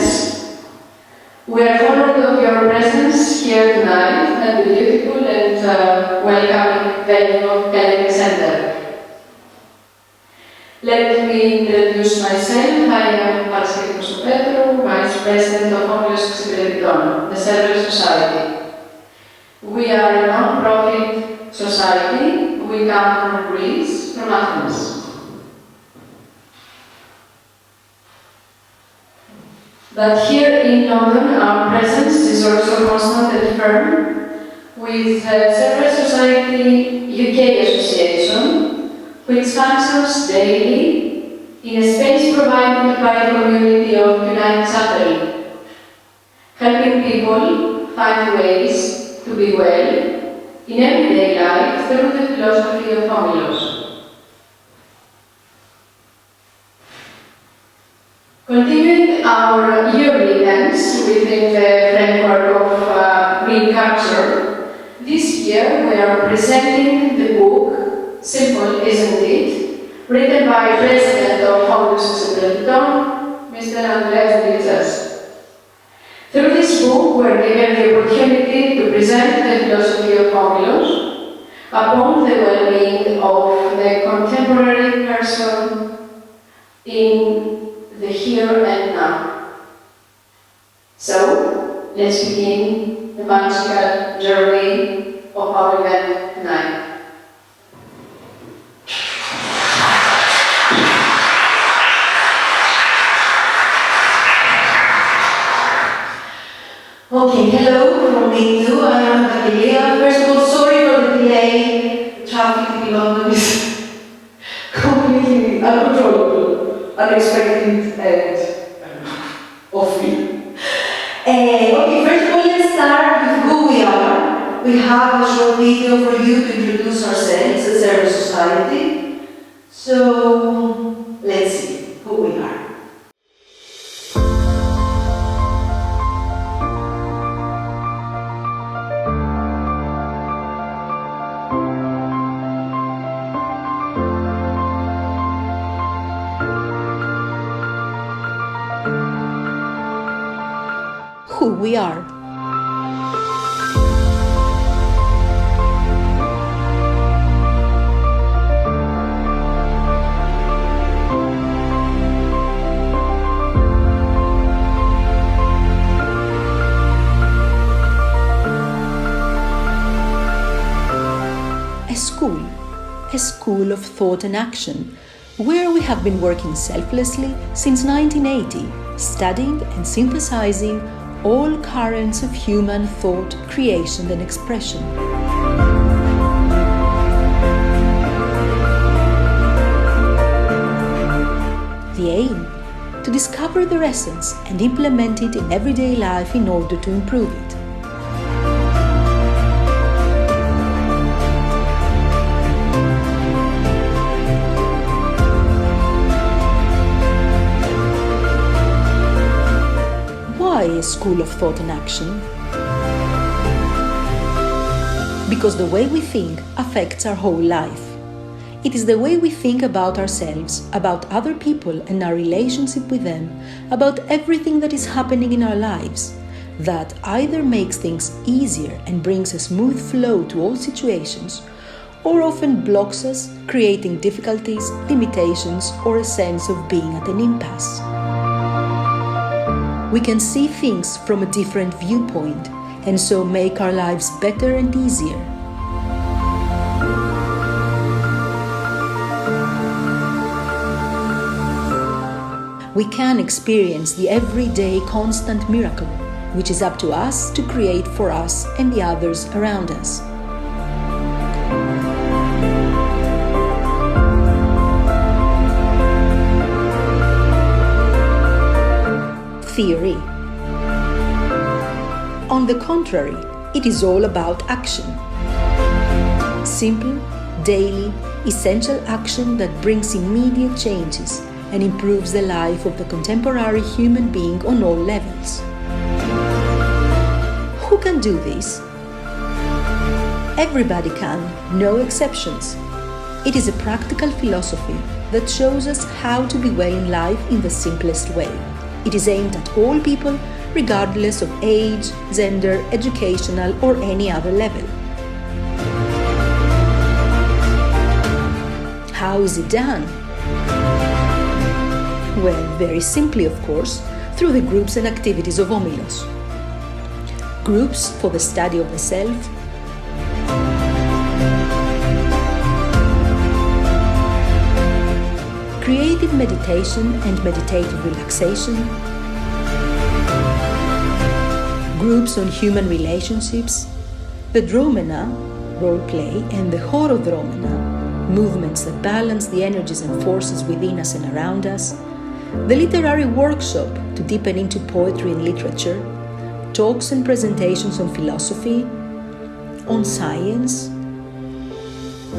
students, we are honored of your presence here tonight at the beautiful and welcoming venue of Hellenic Centre. Let me introduce myself. I am Parasketivos, Vice President of Omilus Eksipiretiton, the Server Society. We are a non-profit society. We come from Greece, from Athens. But here in London, our presence is also constant and firm, with Server Society UK Association, which functions daily in a space provided by a community of United Chapel, helping people find ways to be well in everyday life through the philosophy of Omilos. Continuing our yearly events within the framework of Greek culture, this year we are presenting the book Simple, Isn't It?, written by President of Omilus Eksipiretiton, Mr. Anδρε. Through this book, we are given the opportunity to present the philosophy of Omilos upon the well-being of the contemporary person in the here and now. So, let's begin the magical journey of our event tonight. Okay, hello from me too. I am Anthea. First of all, sorry for the delay. The traffic in London is completely uncontrollable, unexpected, and awful. Okay, first of all, let's start with who we are. We have a short video for you to introduce ourselves as Server Society. So, let's see who we are. Who we are. A school of thought and action, where we have been working selflessly since 1980, studying and synthesizing all currents of human thought, creation and expression. The aim? To discover their essence and implement it in everyday life in order to improve it. Why a school of thought and action? Because the way we think affects our whole life. It is the way we think about ourselves, about other people and our relationship with them, about everything that is happening in our lives, that either makes things easier and brings a smooth flow to all situations, or often blocks us, creating difficulties, limitations, or a sense of being at an impasse. We can see things from a different viewpoint and so make our lives better and easier. We can experience the everyday constant miracle, which is up to us to create for us and the others around us. Theory. On the contrary, it is all about action. Simple, daily, essential action that brings immediate changes and improves the life of the contemporary human being on all levels. Who can do this? Everybody can, no exceptions. It is a practical philosophy that shows us how to be well in life in the simplest way. It is aimed at all people, regardless of age, gender, educational, or any other level. How is it done? Well, very simply, of course, through the groups and activities of Omilos. Groups for the study of the self, creative meditation and meditative relaxation, groups on human relationships, the dromena, role play, and the horodromena, movements that balance the energies and forces within us and around us, the literary workshop to deepen into poetry and literature, talks and presentations on philosophy, on science,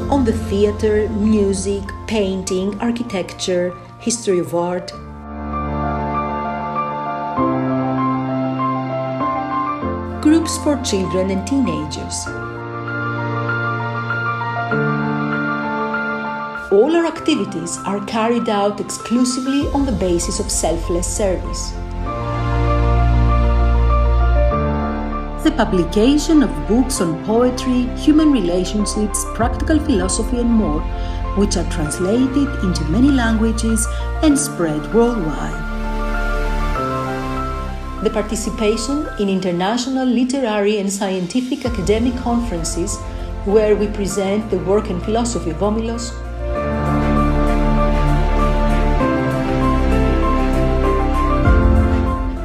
on the theatre, music, painting, architecture, history of art. Groups for children and teenagers. All our activities are carried out exclusively on the basis of selfless service. The publication of books on poetry, human relationships, practical philosophy and more, which are translated into many languages and spread worldwide. The participation in international literary and scientific academic conferences where we present the work and philosophy of Omilos,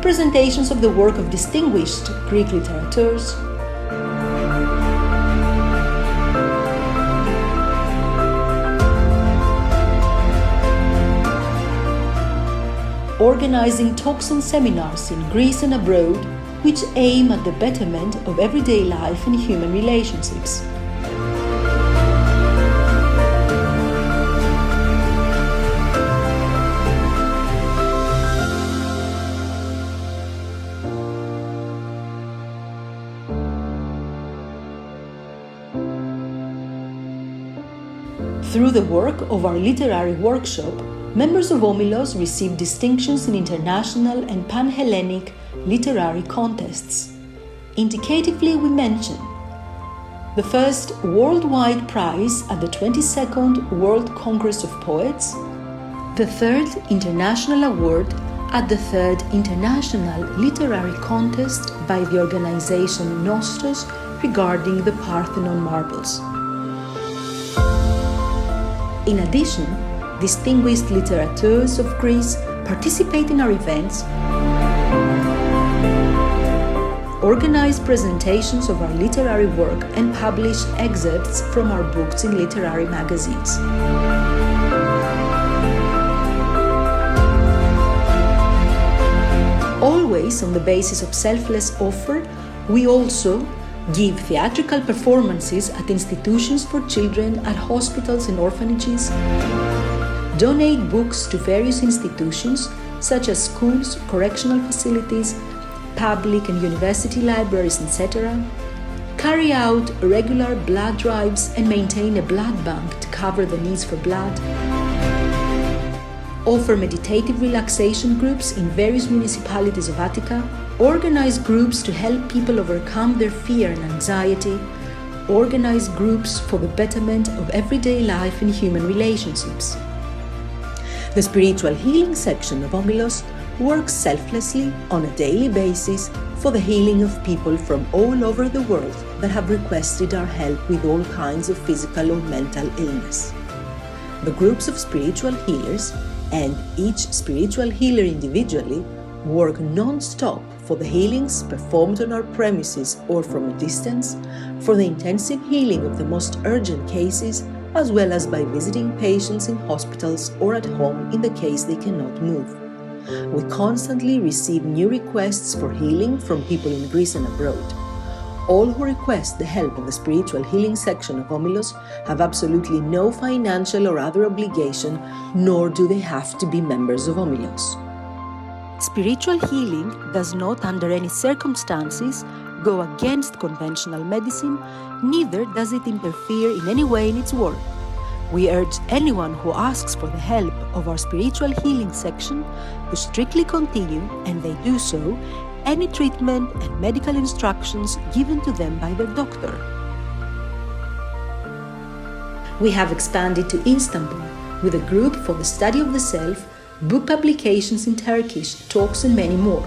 presentations of the work of distinguished Greek literateurs, organizing talks and seminars in Greece and abroad which aim at the betterment of everyday life and human relationships. Through the work of our literary workshop, members of Omilos receive distinctions in international and pan-Hellenic literary contests. Indicatively, we mention the first worldwide prize at the 22nd World Congress of Poets, the third international award at the third International Literary Contest by the organization Nostos regarding the Parthenon marbles. In addition, distinguished literateurs of Greece participate in our events, organize presentations of our literary work and publish excerpts from our books in literary magazines. Always on the basis of selfless offer, we also give theatrical performances at institutions for children, at hospitals and orphanages, donate books to various institutions such as schools, correctional facilities, public and university libraries, etc., carry out regular blood drives and maintain a blood bank to cover the needs for blood, offer meditative relaxation groups in various municipalities of Attica, organize groups to help people overcome their fear and anxiety, organize groups for the betterment of everyday life and human relationships. The spiritual healing section of Omilos works selflessly on a daily basis for the healing of people from all over the world that have requested our help with all kinds of physical or mental illness. The groups of spiritual healers and each spiritual healer individually work non-stop for the healings performed on our premises or from a distance, for the intensive healing of the most urgent cases, as well as by visiting patients in hospitals or at home in the case they cannot move. We constantly receive new requests for healing from people in Greece and abroad. All who request the help of the spiritual healing section of Omilos have absolutely no financial or other obligation, nor do they have to be members of Omilos. Spiritual healing does not, under any circumstances, go against conventional medicine, neither does it interfere in any way in its work. We urge anyone who asks for the help of our spiritual healing section who strictly continue, and they do so, any treatment and medical instructions given to them by their doctor. We have expanded to Istanbul with a group for the study of the self, book publications in Turkish, talks and many more.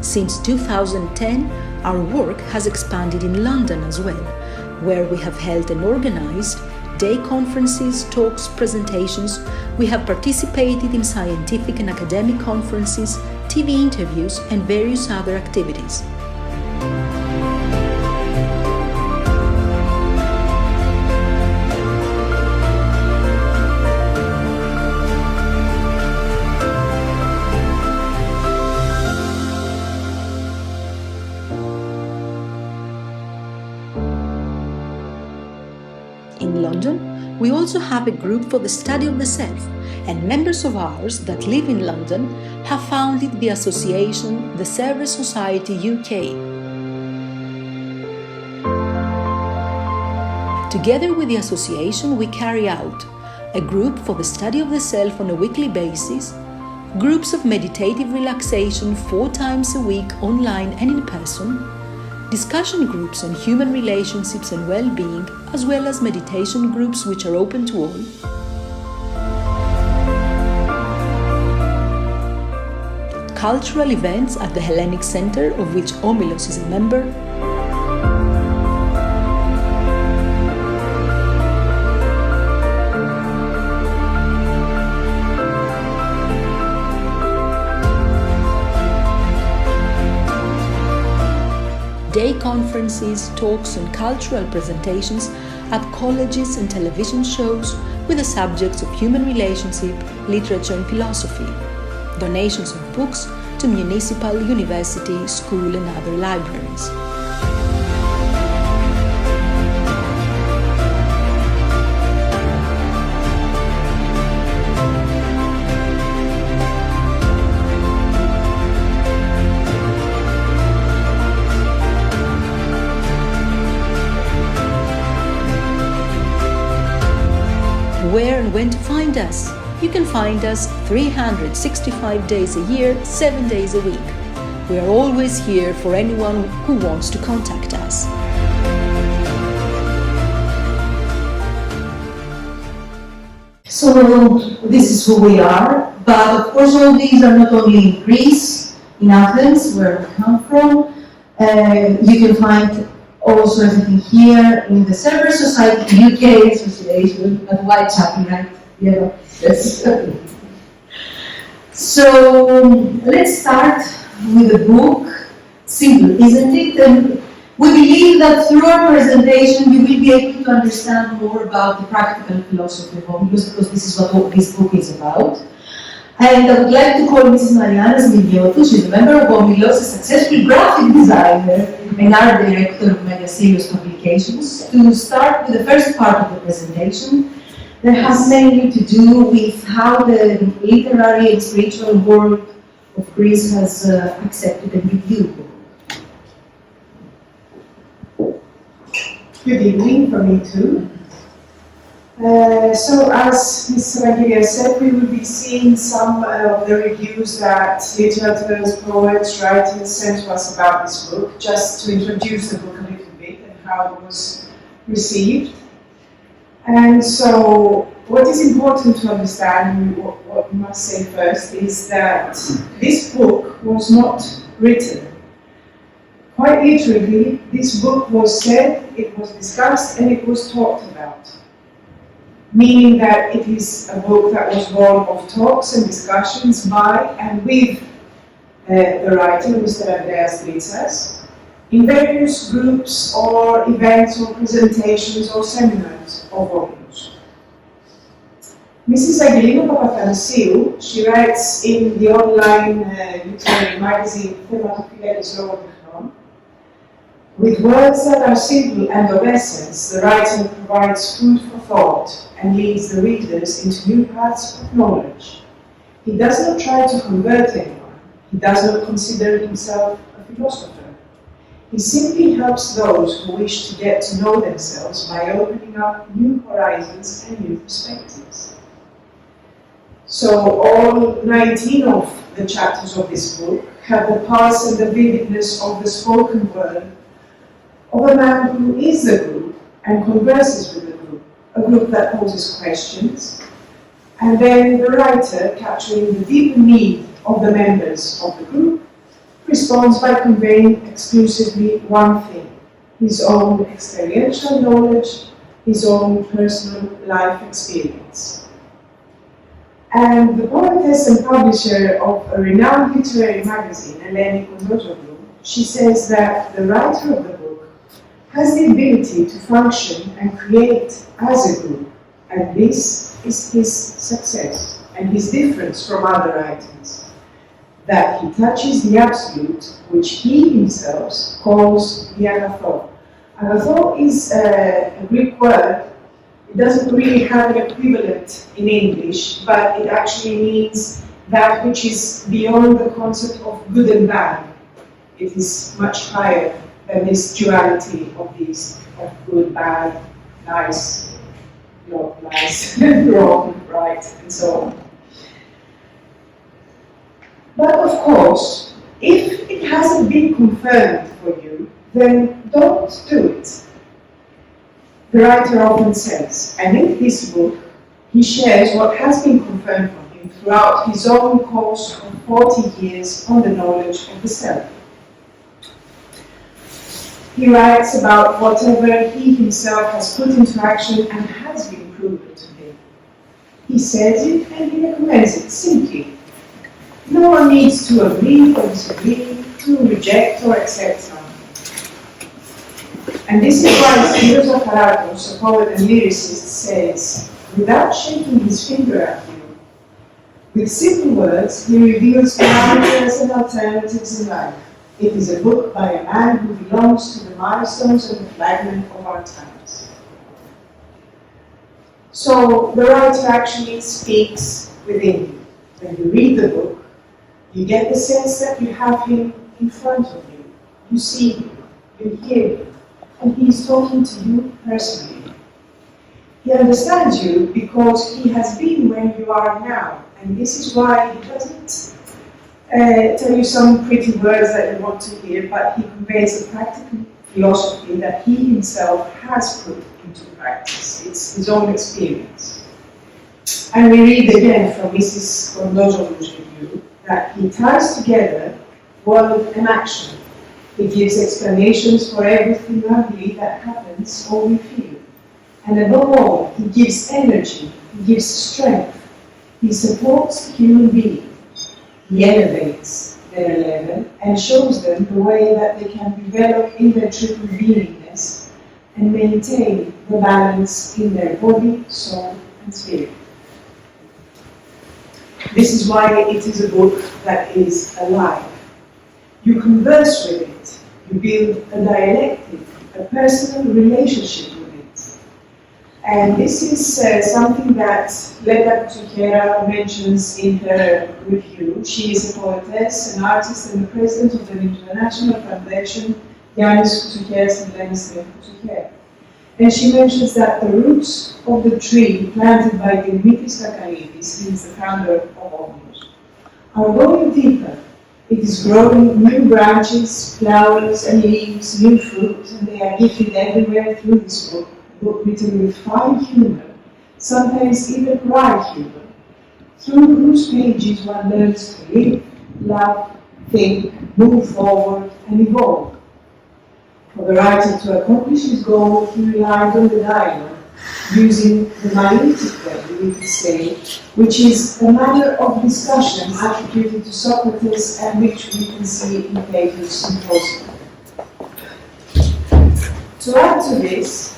Since 2010, our work has expanded in London as well, where we have held and organized day conferences, talks, presentations. We have participated in scientific and academic conferences, TV interviews, and various other activities. In London, we also have a group for the study of the self, and members of ours that live in London have founded the association The Service Society UK. Together with the association, we carry out a group for the study of the self on a weekly basis, groups of meditative relaxation 4 times a week online and in person, discussion groups on human relationships and well-being, as well as meditation groups which are open to all. Cultural events at the Hellenic Centre, of which Omilos is a member. Day conferences, talks and cultural presentations at colleges and television shows with the subjects of human relationship, literature and philosophy. Donations of books to municipal, university, school and other libraries. Where and when to find us? You can find us 365 days a year, 7 days a week. We are always here for anyone who wants to contact us. So this is who we are, but of course all these are not only in Greece, in Athens, where we come from. You can find also everything here in the Service Society UK Association at Whitechapel, right? Yeah, yes. So let's start with the book. Simple, isn't it? And we believe that through our presentation you will be able to understand more about the practical philosophy of Omilos, because this is what this book is about. And I would like to call Mrs. Mariana Smiliotou, she's a member of Omilos, a successful graphic designer and art director of Media Serious Publications, to start with the first part of the presentation that has mainly to do with how the literary and spiritual world of Greece has accepted and reviewed the book. Good evening from me too. So as Ms. Evangelia said, we will be seeing some of the reviews that literators, poets, writers sent to us about this book, just to introduce the book a little bit and how it was received. And so what is important to understand, what we must say first, is that this book was not written. Quite literally, this book was said, it was discussed, and it was talked about. Meaning that it is a book that was born of talks and discussions by and with the writer, Mr. Andreas Gritsas, in various groups or events or presentations or seminars of Omilos. Mrs. Aggelina Papathanassiou, she writes in the online literary magazine Thematophiletos Logotechnon, with words that are simple and of essence, the writer provides food for thought and leads the readers into new paths of knowledge. He does not try to convert anyone. He does not consider himself a philosopher. He simply helps those who wish to get to know themselves by opening up new horizons and new perspectives. So all 19 of the chapters of this book have the pulse and the vividness of the spoken word of a man who is the group and converses with the group, a group that poses questions, and then the writer, capturing the deeper need of the members of the group, responds by conveying exclusively one thing: his own experiential knowledge, his own personal life experience. And the poetess and publisher of a renowned literary magazine, Hellenic Centre, she says that the writer of the book has the ability to function and create as a group, and this is his success and his difference from other writers, that he touches the absolute, which he himself calls the agatho. Agatho is a Greek word. It doesn't really have an equivalent in English, but it actually means that which is beyond the concept of good and bad. It is much higher than this duality of these, of good, bad, nice, not nice, wrong, right, and so on. But of course, if it hasn't been confirmed for you, then don't do it. The writer often says, and in this book, he shares what has been confirmed for him throughout his own course of 40 years on the knowledge of the self. He writes about whatever he himself has put into action and has been proven to him. He says it and he recommends it simply. No one needs to agree or disagree, to reject or accept something. And this is why Milos, a poet and lyricist, says, without shaking his finger at you, with simple words, he reveals parameters and alternatives in life. It is a book by a man who belongs to the milestones and the fragment of our times. So the writer actually speaks within you. When you read the book, you get the sense that you have him in front of you. You see him, you hear him, and he is talking to you personally. He understands you because he has been where you are now, and this is why he doesn't tell you some pretty words that you want to hear, but he conveys a practical philosophy that he himself has put into practice. It's his own experience. And we read again from Mrs. Kondozoglu's review that he ties together word and action. He gives explanations for everything ugly that happens or we feel. And above all, he gives energy, he gives strength, he supports the human being. He elevates their level and shows them the way that they can develop in their triple beingness and maintain the balance in their body, soul, and spirit. This is why it is a book that is alive. You converse with it, you build a dialectic, a personal relationship with it. And this is something that Leda Kutsukera mentions in her review. She is a poetess, an artist, and the president of the International Foundation, Yannis Kutsukera and Lenis Kutsukera. And she mentions that the roots of the tree planted by Dimitris Kakalidis, he is the founder of Omilos, are going deeper. It is growing new branches, flowers, and leaves, new fruit, and they are gifted everywhere through this book, a book written with fine humor, sometimes even wry humor, through whose pages one learns to live, love, think, move forward, and evolve. For the writer to accomplish his goal, he relied on the dialogue, using the mimetic way, we could say, which is a manner of discussion attributed to Socrates and which we can see in Plato's Symposium. To add to this,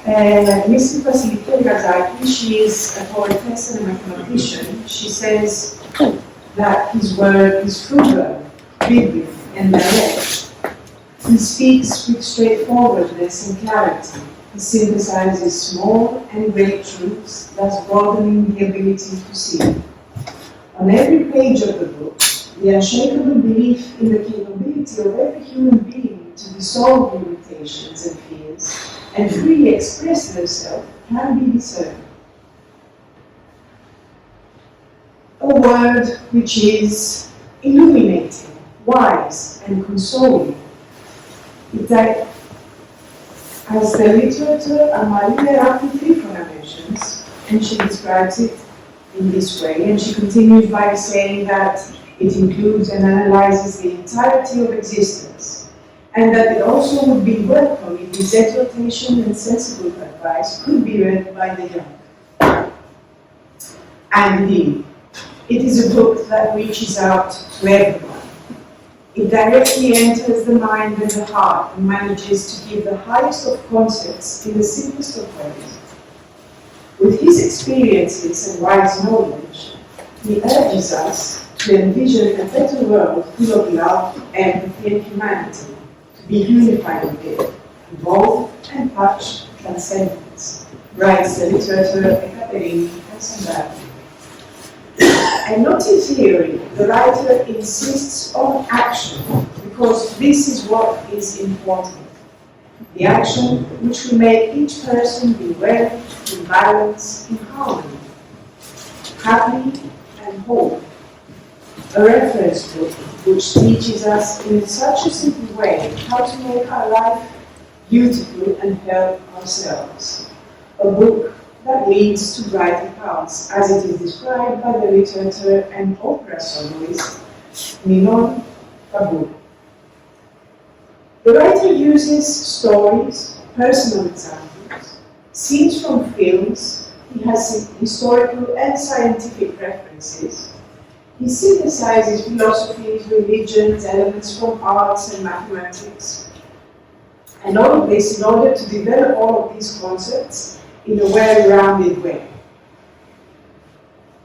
Mrs. Vasiliki Gazaki, she is a poetess and a mathematician. She says that his word is frugal, vivid, and direct. He speaks with straightforwardness and clarity. He synthesizes small and great truths, thus broadening the ability to see. On every page of the book, the unshakable belief in the capability ability of every human being to dissolve limitations and fears and freely express themselves can be discerned. A word which is illuminating, wise and consoling. As the literature Amalia Rapid-Trifona mentions, and she describes it in this way, and she continues by saying that it includes and analyzes the entirety of existence, and that it also would be welcome if this exhortation and sensible advice could be read by the young. And indeed, it is a book that reaches out to everyone. It directly enters the mind and the heart and manages to give the highest of concepts in the simplest of ways. With his experiences and wise knowledge, he urges us to envision a better world full of love, empathy, and humanity, to be unified with it, evolve and touch transcendence, writes the literature Ekaterini Kasandari. And not in theory, the writer insists on action, because this is what is important. The action which will make each person be well, in balance, in harmony, happy and whole. A reference book which teaches us in such a simple way how to make our life beautiful and help ourselves. A book that leads to brighter paths, as it is described by the literature and opera soloist Milon Kabul. The writer uses stories, personal examples, scenes from films. He has historical and scientific references. He synthesizes philosophies, religions, elements from arts and mathematics. And all of this in order to develop all of these concepts in a well-rounded way.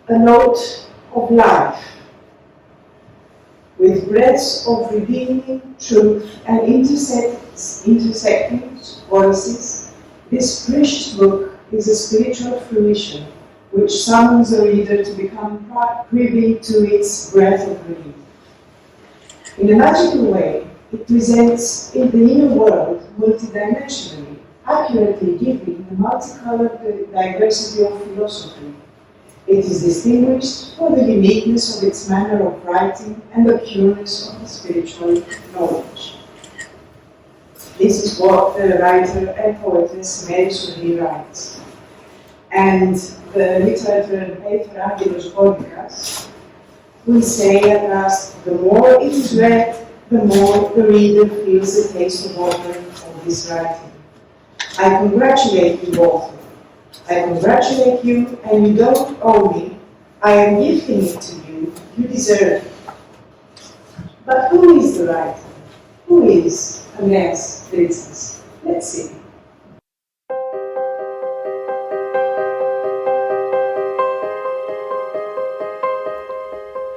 A note of life, with breadths of redeeming truth and intersecting voices, this precious book is a spiritual fruition which summons the reader to become privy to its breadth of relief. In a magical way, it presents in the inner world multidimensionally, accurately giving the multicolored diversity of philosophy. It is distinguished for the uniqueness of its manner of writing and the pureness of the spiritual knowledge. This is what the writer and poetess Milus writes. And the literature and paper Omilos Eksipiretiton will say at last, the more it is read, the more the reader feels the taste of author of this writing. I congratulate you, author. I congratulate you, and you don't owe me. I am gifting it to you. You deserve it. But who is the writer? Who is Andrε, for instance? Let's see.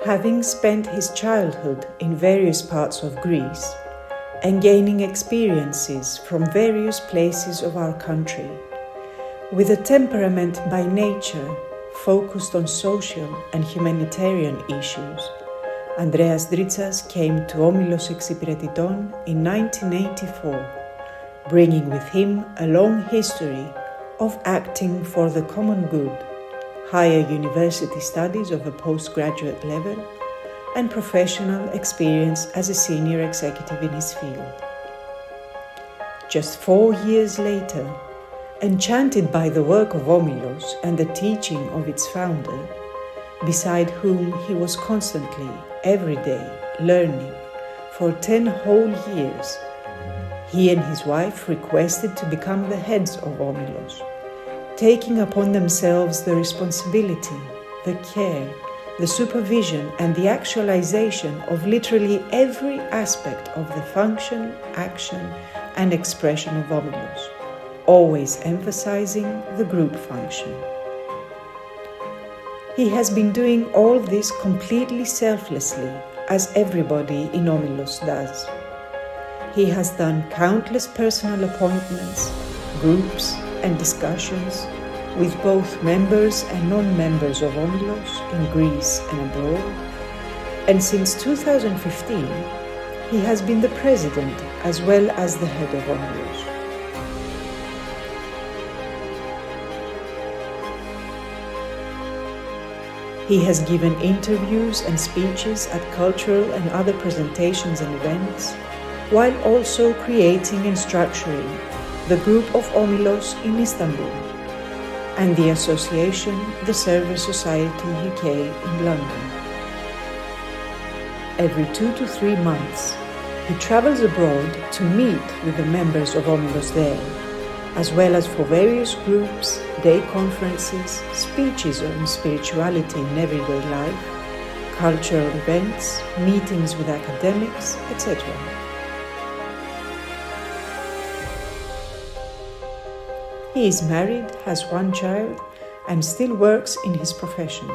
Having spent his childhood in various parts of Greece and gaining experiences from various places of our country, with a temperament by nature focused on social and humanitarian issues, Andreas Dritsas came to Omilos Eksipiretiton in 1984, bringing with him a long history of acting for the common good, higher university studies of a postgraduate level, and professional experience as a senior executive in his field. Just 4 years later, enchanted by the work of Omilos and the teaching of its founder, beside whom he was constantly, every day, learning for 10 whole years, he and his wife requested to become the heads of Omilos, taking upon themselves the responsibility, the care, the supervision and the actualization of literally every aspect of the function, action and expression of Omilos, always emphasizing the group function. He has been doing all this completely selflessly, as everybody in Omilos does. He has done countless personal appointments, groups and discussions with both members and non-members of Omilos in Greece and abroad, and since 2015 He has been the president as well as the head of Omilos. He has given interviews and speeches at cultural and other presentations and events, while also creating and structuring the group of Omilos in Istanbul and the association The Server Society UK in London. Every 2 to 3 months, he travels abroad to meet with the members of Omilos there, as well as for various groups, day conferences, speeches on spirituality in everyday life, cultural events, meetings with academics, etc. He is married, has 1 child, and still works in his profession.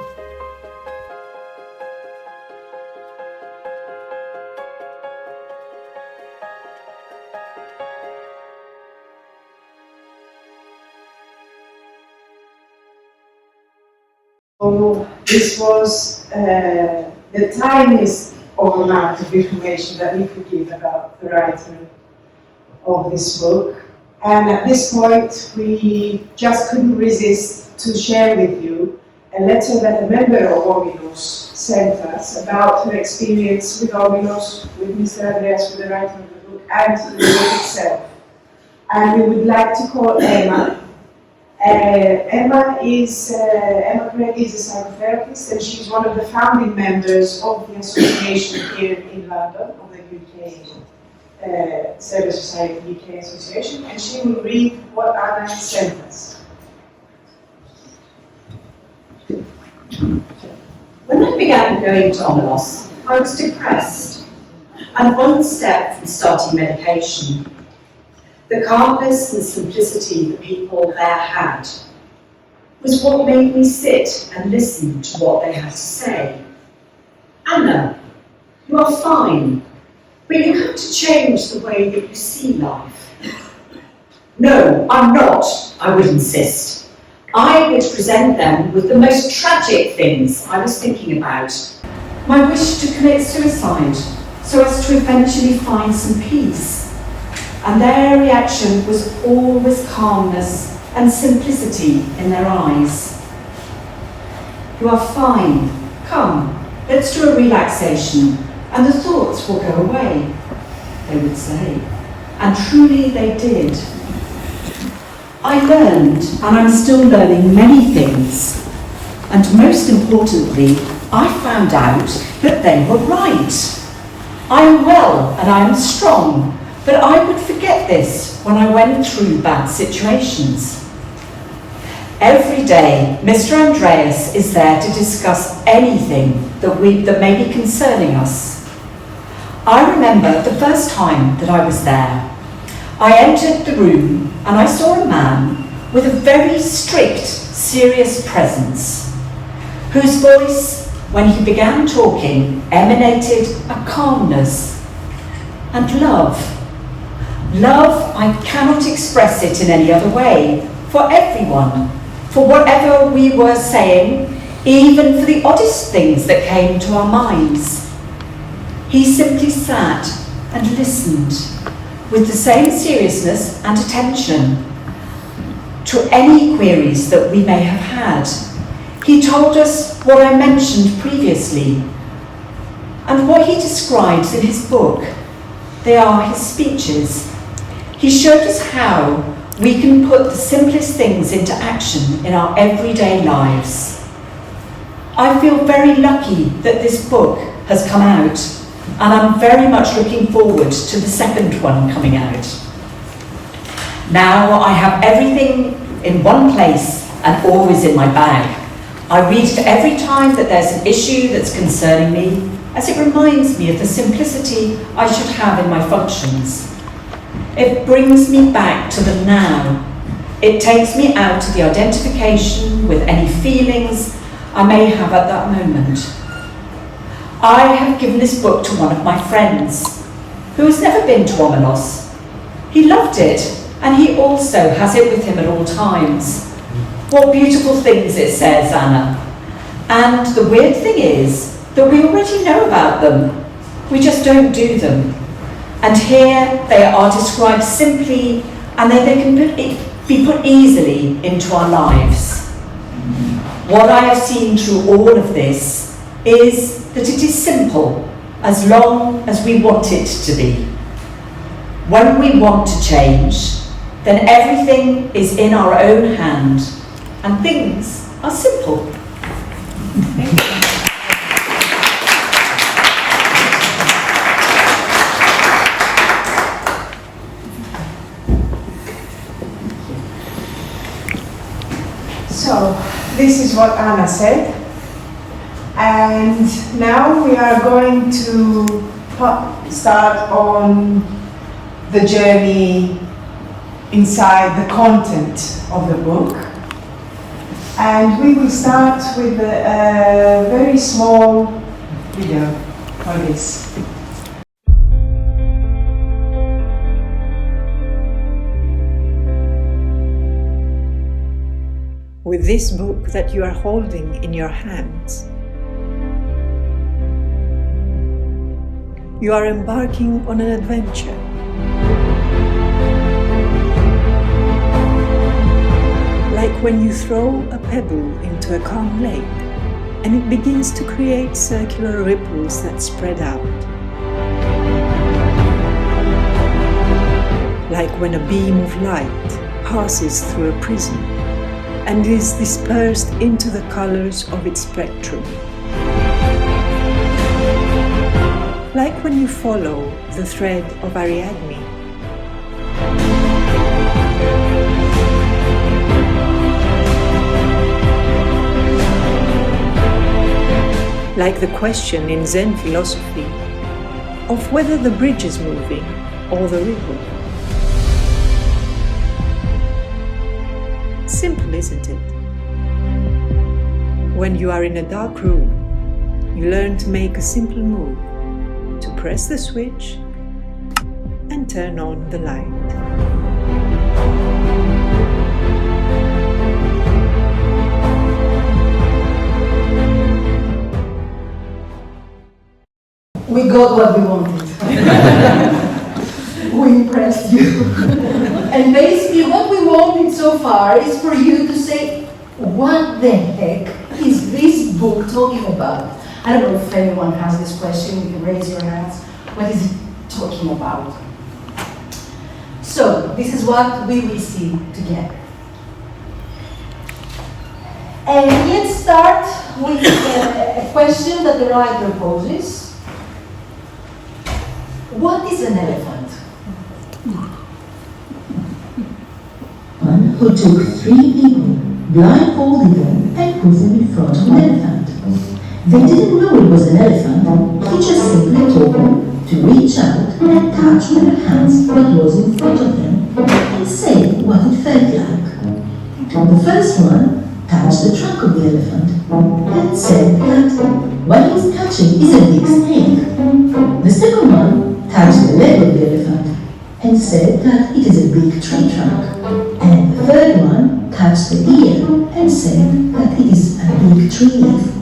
So this was the tiniest of amount of information that we could give about the writer of this book. And at this point, we just couldn't resist to share with you a letter that a member of Omilos sent us about her experience with Omilos, with Mr. Andreas, with the writer of the book, and the book itself. And we would like to call Emma. Emma Craig is a psychotherapist, and she's one of the founding members of the association here in London, of the UK Server Society UK Association, and she will read what Anna sent us. When I began going to Omilos, I was depressed and 1 step from starting medication. The calmness and simplicity the people there had was what made me sit and listen to what they had to say. Anna, you are fine, but you have to change the way that you see life. No, I'm not, I would insist. I would present them with the most tragic things I was thinking about. My wish to commit suicide so as to eventually find some peace. And their reaction was always calmness and simplicity in their eyes. You are fine. Come, let's do a relaxation and the thoughts will go away, they would say. And truly they did. I learned, and I'm still learning, many things. And most importantly, I found out that they were right. I am well and I am strong. But I would forget this when I went through bad situations. Every day, Mr. Andreas is there to discuss anything that may be concerning us. I remember the first time that I was there. I entered the room and I saw a man with a very strict, serious presence, whose voice, when he began talking, emanated a calmness and love. Love, I cannot express it in any other way, for everyone, for whatever we were saying, even for the oddest things that came to our minds. He simply sat and listened with the same seriousness and attention to any queries that we may have had. He told us what I mentioned previously and what he describes in his book. They are his speeches. He showed us how we can put the simplest things into action in our everyday lives. I feel very lucky that this book has come out, and I'm very much looking forward to the second one coming out. Now I have everything in one place and always in my bag. I read it every time that there's an issue that's concerning me, as it reminds me of the simplicity I should have in my functions. It brings me back to the now. It takes me out to the identification with any feelings I may have at that moment. I have given this book to one of my friends who has never been to Omilos. He loved it, and he also has it with him at all times. What beautiful things it says, Anna. And the weird thing is that we already know about them. We just don't do them. And here they are described simply, and then they can be put easily into our lives. What I have seen through all of this is that it is simple as long as we want it to be. When we want to change, then everything is in our own hand and things are simple. So, this is what Anna said, and now we are going to start on the journey inside the content of the book, and we will start with a very small video for this. With this book that you are holding in your hands, you are embarking on an adventure. Like when you throw a pebble into a calm lake and it begins to create circular ripples that spread out. Like when a beam of light passes through a prism and is dispersed into the colors of its spectrum. Like when you follow the thread of Ariadne. Like the question in Zen philosophy of whether the bridge is moving or the river. Simple, isn't it? When you are in a dark room, you learn to make a simple move, to press the switch and turn on the light. We got what we wanted. We impressed you. And basically what we wanted so far is for you to say, what the heck is this book talking about? I don't know if anyone has this question, you can raise your hands. What is it talking about? So, this is what we will see together. And let's start with a question that the writer poses. What is an elephant? One who took 3 people, blindfolded them, and put them in front of an elephant. They didn't know it was an elephant, he just simply told them to reach out and touch with their hands what was in front of them and say what it felt like. The first one touched the trunk of the elephant and said that what he's touching is a big snake. The second one touched the leg of the elephant and said that it is a big tree trunk. And the third one touched the ear and said that it is a big tree leaf.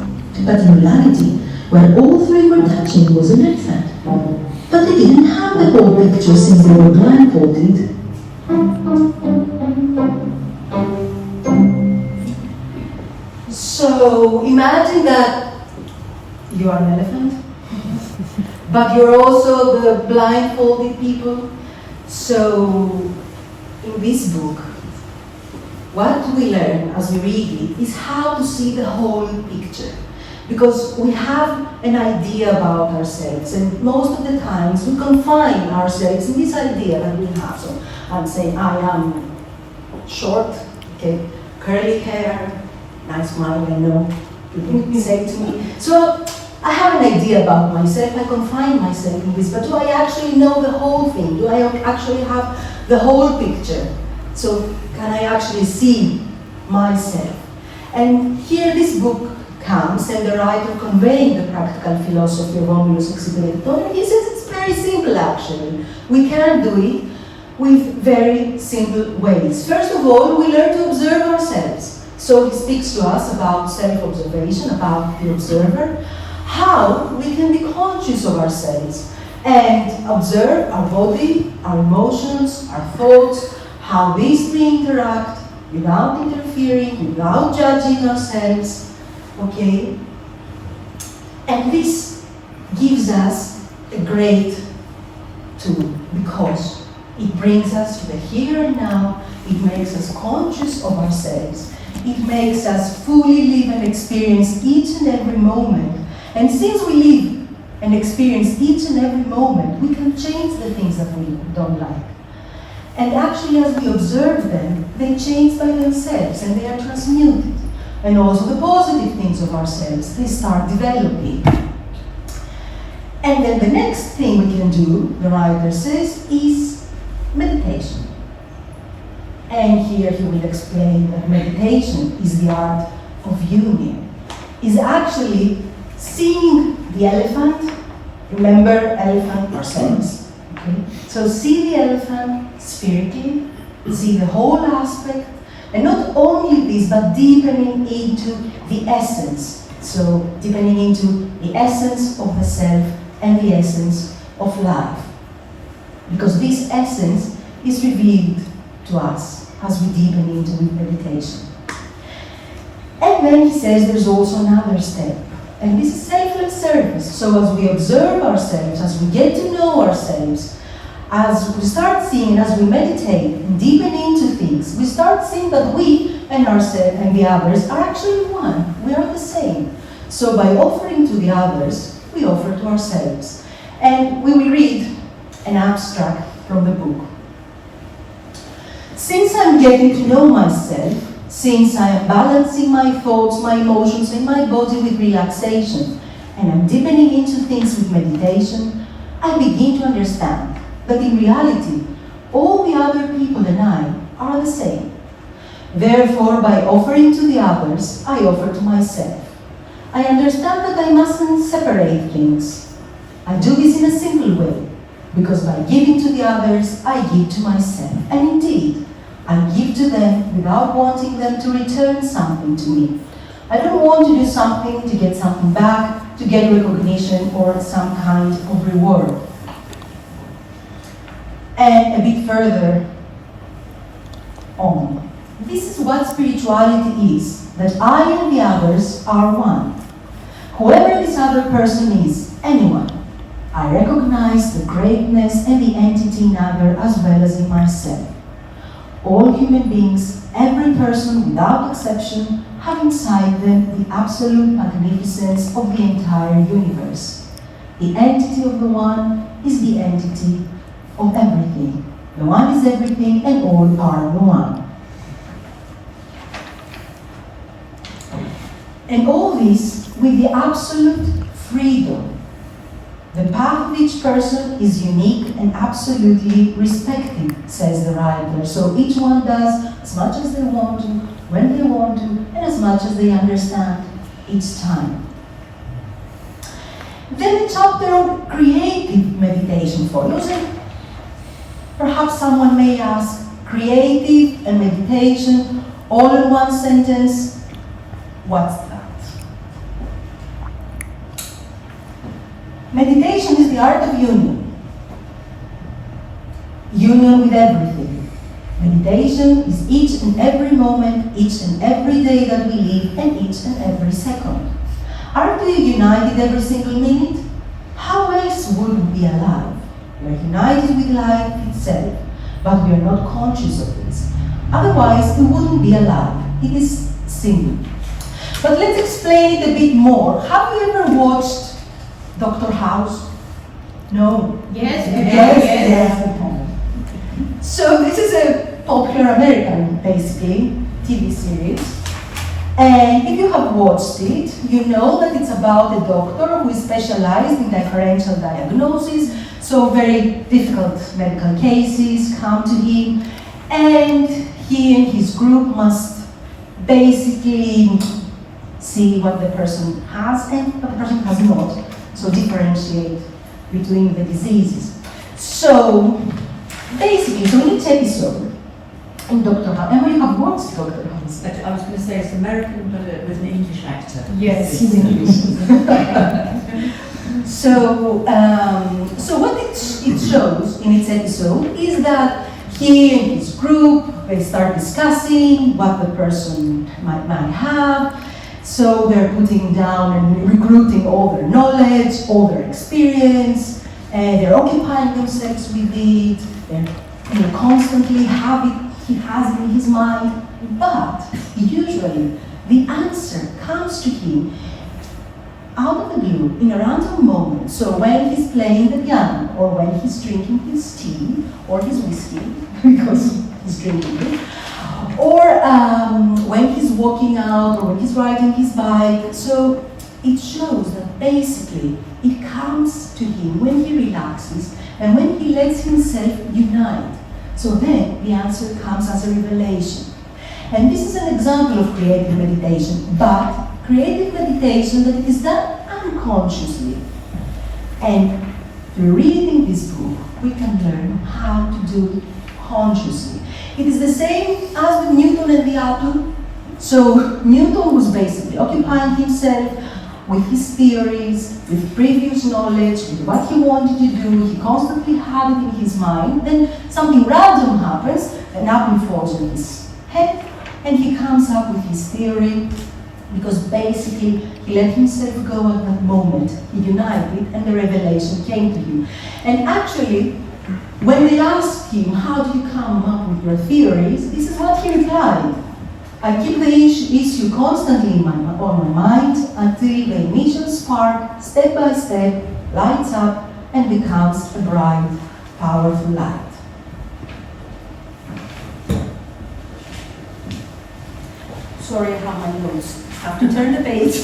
But in reality, what all 3 were touching was an elephant. But they didn't have the whole picture since they were blindfolded. So imagine that you are an elephant, but you're also the blindfolded people. So in this book, what we learn as we read it is how to see the whole picture. Because we have an idea about ourselves, and most of the times we confine ourselves in this idea that we have. So I'm saying I am short, okay, curly hair, nice smile, I know, people say to me. So I have an idea about myself, I confine myself in this, but do I actually know the whole thing? Do I actually have the whole picture? So can I actually see myself? And here this book comes, and the writer conveying the practical philosophy of Omilos Eksipiretiton, he says it's very simple actually. We can do it with very simple ways. First of all, we learn to observe ourselves. So he speaks to us about self-observation, about the observer, how we can be conscious of ourselves. and observe our body, our emotions, our thoughts, how these three interact without interfering, without judging ourselves, okay? And this gives us a great tool because it brings us to the here and now, it makes us conscious of ourselves, it makes us fully live and experience each and every moment. And since we live and experience each and every moment, we can change the things that we don't like. And actually, as we observe them, they change by themselves and they are transmuted. And also the positive things of ourselves, they start developing. And then the next thing we can do, the writer says, is meditation. And here he will explain that meditation is the art of union. Is actually seeing the elephant. Remember, elephant ourselves. Okay? So see the elephant spiritually, see the whole aspect, and not only this, but deepening into the essence. So deepening into the essence of the self and the essence of life. Because this essence is revealed to us as we deepen into meditation. And then he says there's also another step. And this is selfless service. So as we observe ourselves, as we get to know ourselves, as we start seeing, as we meditate and deepen into things, we start seeing that we and ourselves and the others are actually one. We are the same. So by offering to the others, we offer to ourselves. And we will read an abstract from the book. Since I'm getting to know myself, since I am balancing my thoughts, my emotions, and my body with relaxation, and I'm deepening into things with meditation, I begin to understand that in reality, all the other people and I are the same. Therefore, by offering to the others, I offer to myself. I understand that I mustn't separate things. I do this in a simple way, because by giving to the others, I give to myself. And indeed, I give to them without wanting them to return something to me. I don't want to do something to get something back, to get recognition or some kind of reward. And a bit further on. This is what spirituality is, that I and the others are one. Whoever this other person is, anyone, I recognize the greatness and the entity in other as well as in myself. All human beings, every person without exception, have inside them the absolute magnificence of the entire universe. The entity of the one is the entity of everything. The one is everything and all are the one. And all this with the absolute freedom. The path of each person is unique and absolutely respected, says the writer. So each one does as much as they want to, when they want to, and as much as they understand each time. Then the chapter on creative meditation follows. And perhaps someone may ask, creative and meditation all in one sentence, what's that? Meditation is the art of union. Union with everything. Meditation is each and every moment, each and every day that we live, and each and every second. Aren't we united every single minute? How else would we be alive? We are united with life itself, but we are not conscious of this. Otherwise, we wouldn't be alive. It is simple. But let's explain it a bit more. Have you ever watched Dr. House? No? Yes. So this is a popular American, basically, TV series. And if you have watched it, you know that it's about a doctor who is specialized in differential diagnosis. So very difficult medical cases come to him. And he and his group must basically see what the person has and what the person has not. So differentiate between the diseases. So basically, so in each episode, in Dr. House, and we have watched Dr. House. But I was going to say it's American, but with an English actor. Yes, he's English. So what it shows in its episode is that he and his group, they start discussing what the person might have. So they're putting down and recruiting all their knowledge, all their experience, and they're occupying themselves with it. They're constantly he has it in his mind. But usually the answer comes to him out of the blue in a random moment. So when he's playing the piano, or when he's drinking his tea or his whiskey, because he's drinking it, or when he's walking out, or when he's riding his bike. So it shows that basically it comes to him when he relaxes and when he lets himself unite. So then the answer comes as a revelation. And this is an example of creative meditation, but creative meditation that it is done unconsciously. And through reading this book, we can learn how to do it consciously. It is the same as with Newton and the atoll. So Newton was basically occupying himself with his theories, with previous knowledge, with what he wanted to do. He constantly had it in his mind. Then something random happens, an apple falls on his head, and he comes up with his theory, because basically he let himself go at that moment. He united, and the revelation came to him. And actually, when they asked him, how do you come up with your theories, this is what he replied. I keep the issue constantly on my mind until the initial spark, step by step, lights up and becomes a bright, powerful light. Sorry, I have my notes. I have to turn the page.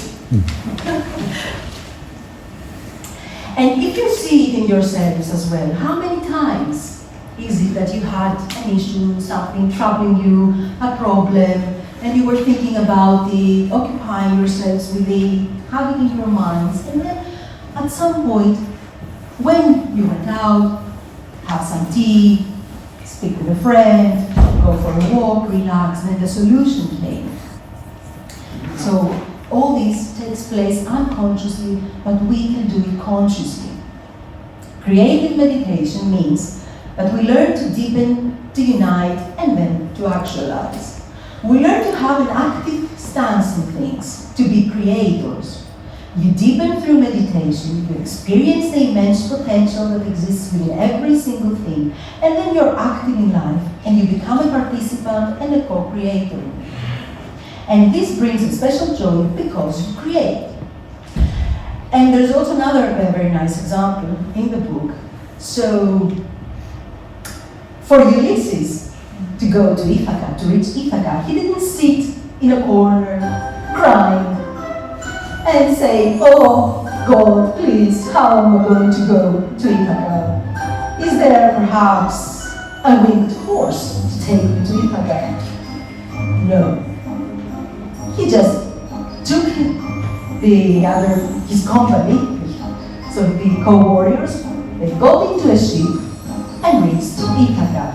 And if you see it in yourselves as well, how many times is it that you had an issue, something troubling you, a problem, and you were thinking about it, occupying yourselves with it, having it in your minds, and then at some point, when you went out, have some tea, speak with a friend, go for a walk, relax, then the solution came. So all this takes place unconsciously, but we can do it consciously. Creative meditation means that we learn to deepen, to unite, and then to actualize. We learn to have an active stance in things, to be creators. You deepen through meditation, you experience the immense potential that exists within every single thing, and then you're active in life, and you become a participant and a co-creator. And this brings a special joy because you create. And there's also another very nice example in the book. So, for Ulysses to go to Ithaca, to reach Ithaca, he didn't sit in a corner crying and say, oh God, please, how am I going to go to Ithaca? Is there perhaps a winged horse to take me to Ithaca? No. He just took his company, so the co-warriors, they got into a ship and reached Ithaca.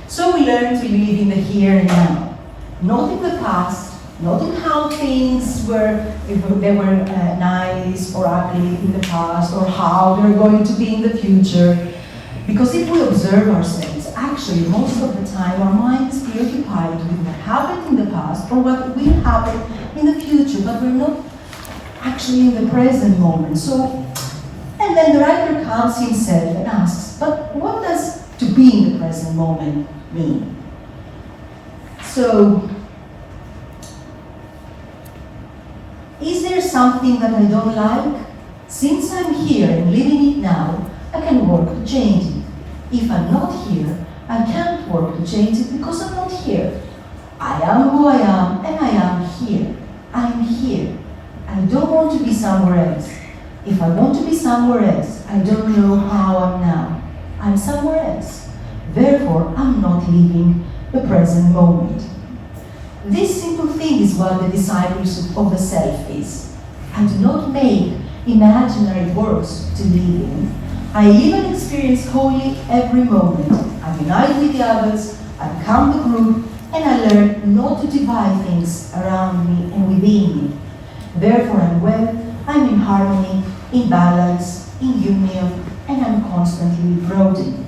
So we learn to live in the here and now, not in the past, not in how things were, if they were nice or ugly in the past, or how they're going to be in the future. Because if we observe ourselves, actually most of the time our mind is preoccupied with what happened in the past or what will happen in the future, but we're not actually in the present moment. So, and then the writer counts himself and asks, but what does to be in the present moment mean? So, is there something that I don't like? Since I'm here and living it now, I can work to change it. If I'm not here, I can't work to change it because I'm not here. I am who I am, and I am here. I'm here. I don't want to be somewhere else. If I want to be somewhere else, I don't know how I'm now. I'm somewhere else. Therefore, I'm not living the present moment. This simple thing is what the discipleship of the self is. I do not make imaginary worlds to live in. I live and experience wholly every moment. I unite with the others, I become the group, and I learn not to divide things around me and within me. Therefore I'm well, I'm in harmony, in balance, in union, and I'm constantly broadening.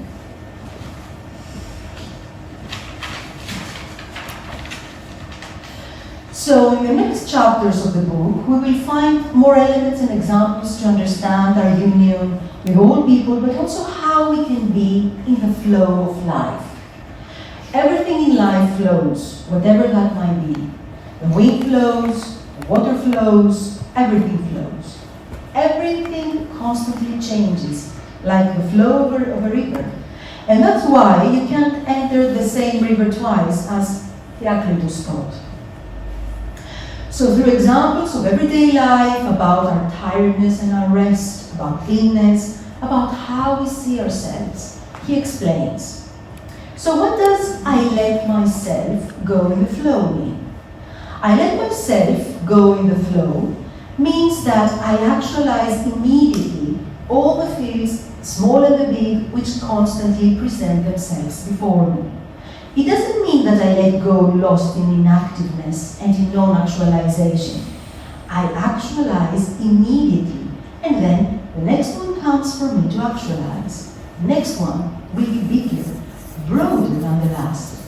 So in the next chapters of the book, we will find more elements and examples to understand our union with all people, but also how we can be in the flow of life. Everything in life flows, whatever that might be. The wind flows, the water flows, everything flows. Everything constantly changes, like the flow of a river. And that's why you can't enter the same river twice, as Heraclitus taught. So through examples of everyday life, about our tiredness and our rest, about thinness, about how we see ourselves, he explains. So what does I let myself go in the flow mean? I let myself go in the flow means that I actualize immediately all the fields, small and the big, which constantly present themselves before me. It doesn't mean that I let go lost in inactiveness and in non-actualization. I actualize immediately, and then the next one comes for me to actualize. The next one will be bigger, broader than the last.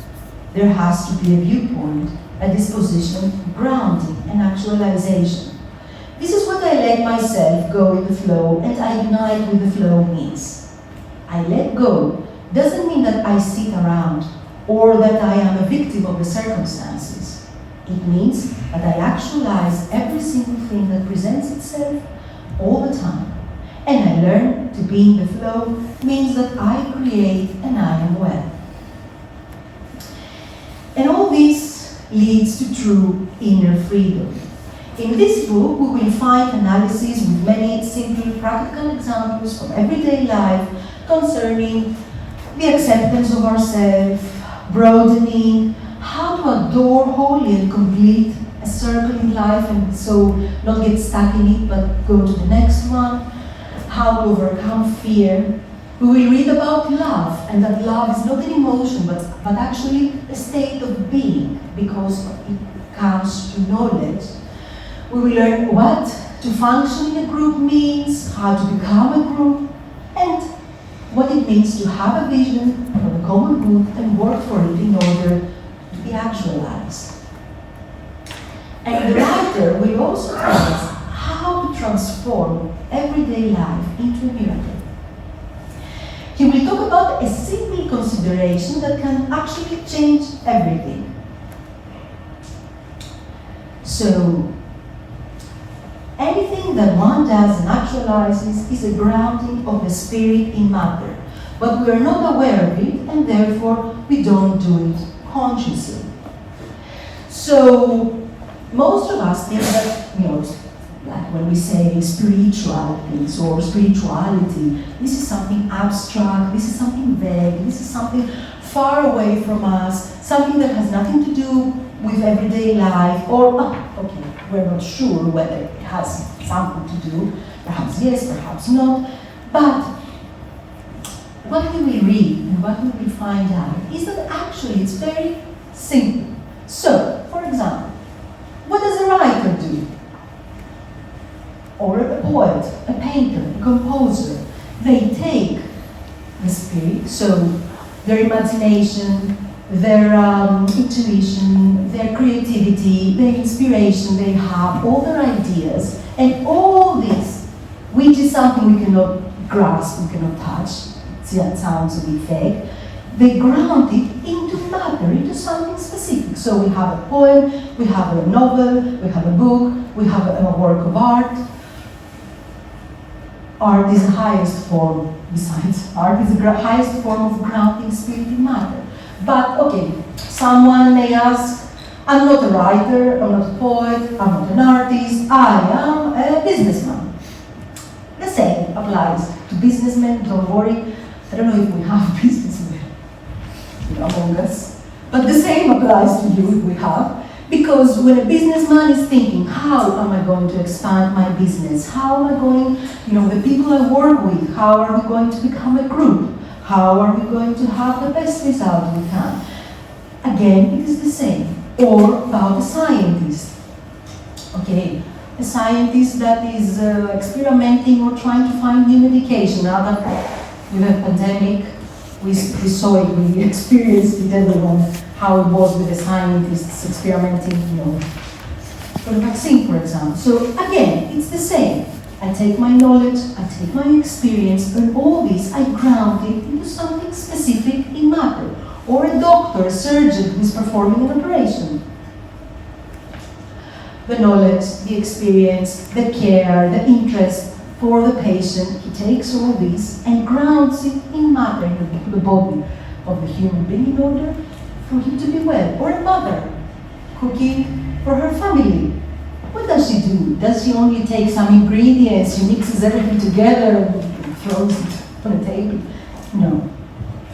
There has to be a viewpoint, a disposition, grounding, and actualization. This is what I let myself go in the flow, and I unite with the flow means. I let go doesn't mean that I sit around or that I am a victim of the circumstances. It means that I actualize every single thing that presents itself all the time. And I learn to be in the flow means that I create and I am well. And all this leads to true inner freedom. In this book, we will find analysis with many simple practical examples from everyday life concerning the acceptance of ourselves, broadening, how to adore wholly and complete a circle in life and so not get stuck in it but go to the next one, how to overcome fear. We will read about love, and that love is not an emotion but actually a state of being because it comes to knowledge. We will learn what to function in a group means, how to become a group, and what it means to have a vision for the common good and work for it in order to be actualized. And the writer will also tell us how to transform everyday life into a miracle. He will talk about a simple consideration that can actually change everything. So, anything that one does and actualizes is a grounding of the spirit in matter, but we are not aware of it, and therefore we don't do it consciously. So, most of us think that, like when we say spiritual things or spirituality, this is something abstract, this is something vague, this is something far away from us, something that has nothing to do with everyday life, or, we're not sure whether it has something to do, perhaps yes, perhaps not, but what we will read and what we will find out is that actually it's very simple. So, for example, what does a writer do? Or a poet, a painter, a composer? They take the spirit, so their imagination, their intuition, their creativity, their inspiration they have, all their ideas, and all this, which is something we cannot grasp, we cannot touch, it sounds a bit fake, they ground it into matter, into something specific. So we have a poem, we have a novel, we have a book, we have a work of art. Art is the highest form, besides, art is the highest form of grounding spirit in matter. But someone may ask, I'm not a writer, I'm not a poet, I'm not an artist, I am a businessman. The same applies to businessmen, don't worry. I don't know if we have businessmen among us, but the same applies to you if we have. Because when a businessman is thinking, how am I going to expand my business? How am I going, the people I work with, how are we going to become a group? How are we going to have the best result we can? Again, it is the same. Or about a scientist. a scientist that is experimenting or trying to find new medication. Now that with a pandemic, we saw it, we experienced it, everyone, how it was with the scientists experimenting, for the vaccine, for example. So again, it's the same. I take my knowledge, I take my experience, and all this I ground it into something specific in matter. Or a doctor, a surgeon who is performing an operation. The knowledge, the experience, the care, the interest for the patient, he takes all this and grounds it in matter, in the body of the human being in order for him to be well. Or a mother cooking for her family. What does she do? Does she only take some ingredients, she mixes everything together and throws it on a table? No.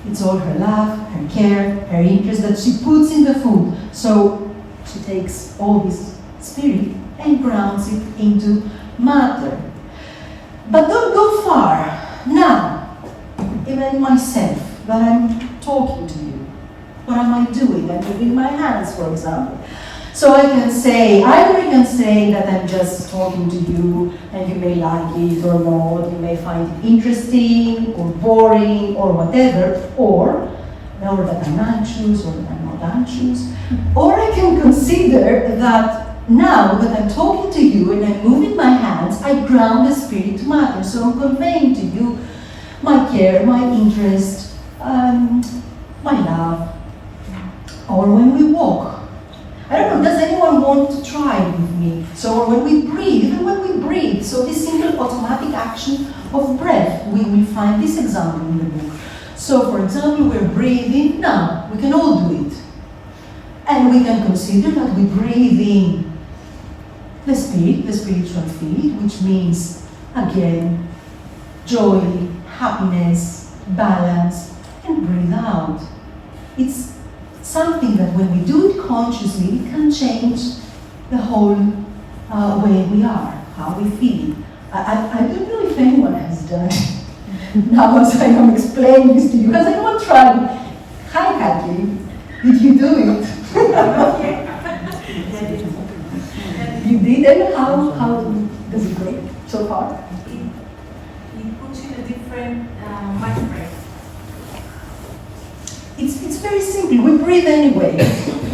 It's all her love, her care, her interest that she puts in the food. So she takes all this spirit and grounds it into matter. But don't go far. Now, even myself, that I'm talking to you, what am I doing? I'm moving my hands, for example. So I can say, either I can say that I'm just talking to you and you may like it or not, you may find it interesting or boring or whatever, or that I'm anxious or that I'm not anxious. Or I can consider that now that I'm talking to you and I'm moving my hands, I ground the spirit to matter. So I'm conveying to you my care, my interest, my love. Or when we walk, I don't know, does anyone want to try with me? So when we breathe, even when we breathe, so this simple automatic action of breath, we will find this example in the book. So for example, we're breathing now, we can all do it. And we can consider that we breathe in the spirit, the spiritual field, which means, again, joy, happiness, balance, and breathe out. It's something that when we do it consciously, it can change the whole way we are, how we feel. I don't know if anyone has done it. Now as I am explaining this to you, has anyone tried? Hi Kathy, did you do it? You did, and how does it go so far? It puts you in a different mind frame. It's very simple. We breathe anyway.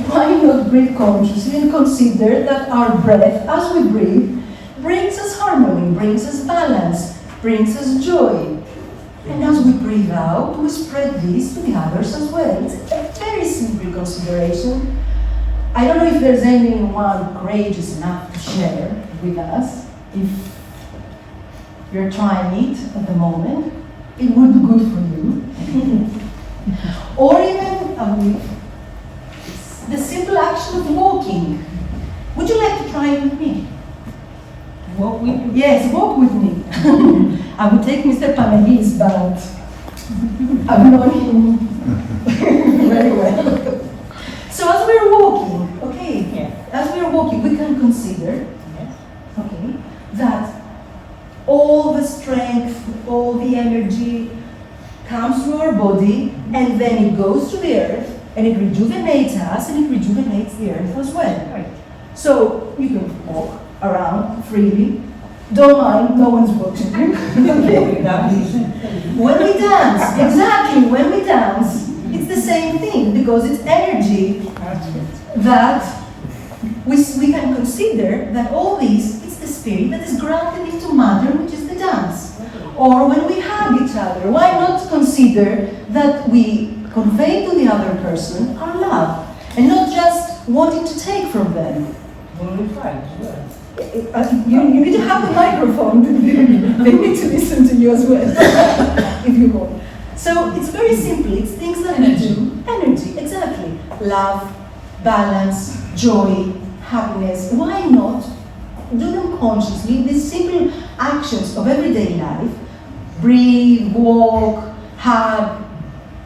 Why not breathe consciously and consider that our breath, as we breathe, brings us harmony, brings us balance, brings us joy. And as we breathe out, we spread this to the others as well. It's a very simple consideration. I don't know if there's anyone courageous enough to share with us. If you're trying it at the moment, it would be good for you. Or even the simple action of walking. Would you like to try it with me? Walk with you? Yes, walk with me. I would take Mr. Panagi's band. I've known him very well. So as we're walking, as we're walking, we can consider, that all the strength, all the energy comes to our body, and then it goes to the earth, and it rejuvenates us, and it rejuvenates the earth as well. Right. So you can walk around freely. Don't mind, no one's watching you. When we dance, exactly, when we dance, it's the same thing, because it's energy that we can consider that all this, it's the spirit that is grounded into matter, which is the dance. Or when we hug each other, why not consider that we convey to the other person our love, and not just wanting to take from them. You need to have the microphone. They need to listen to you as well, if you want. So it's very simple. It's things that we do. Energy, exactly. Love, balance, joy, happiness. Why not do them consciously? These simple actions of everyday life. Breathe, walk, hug,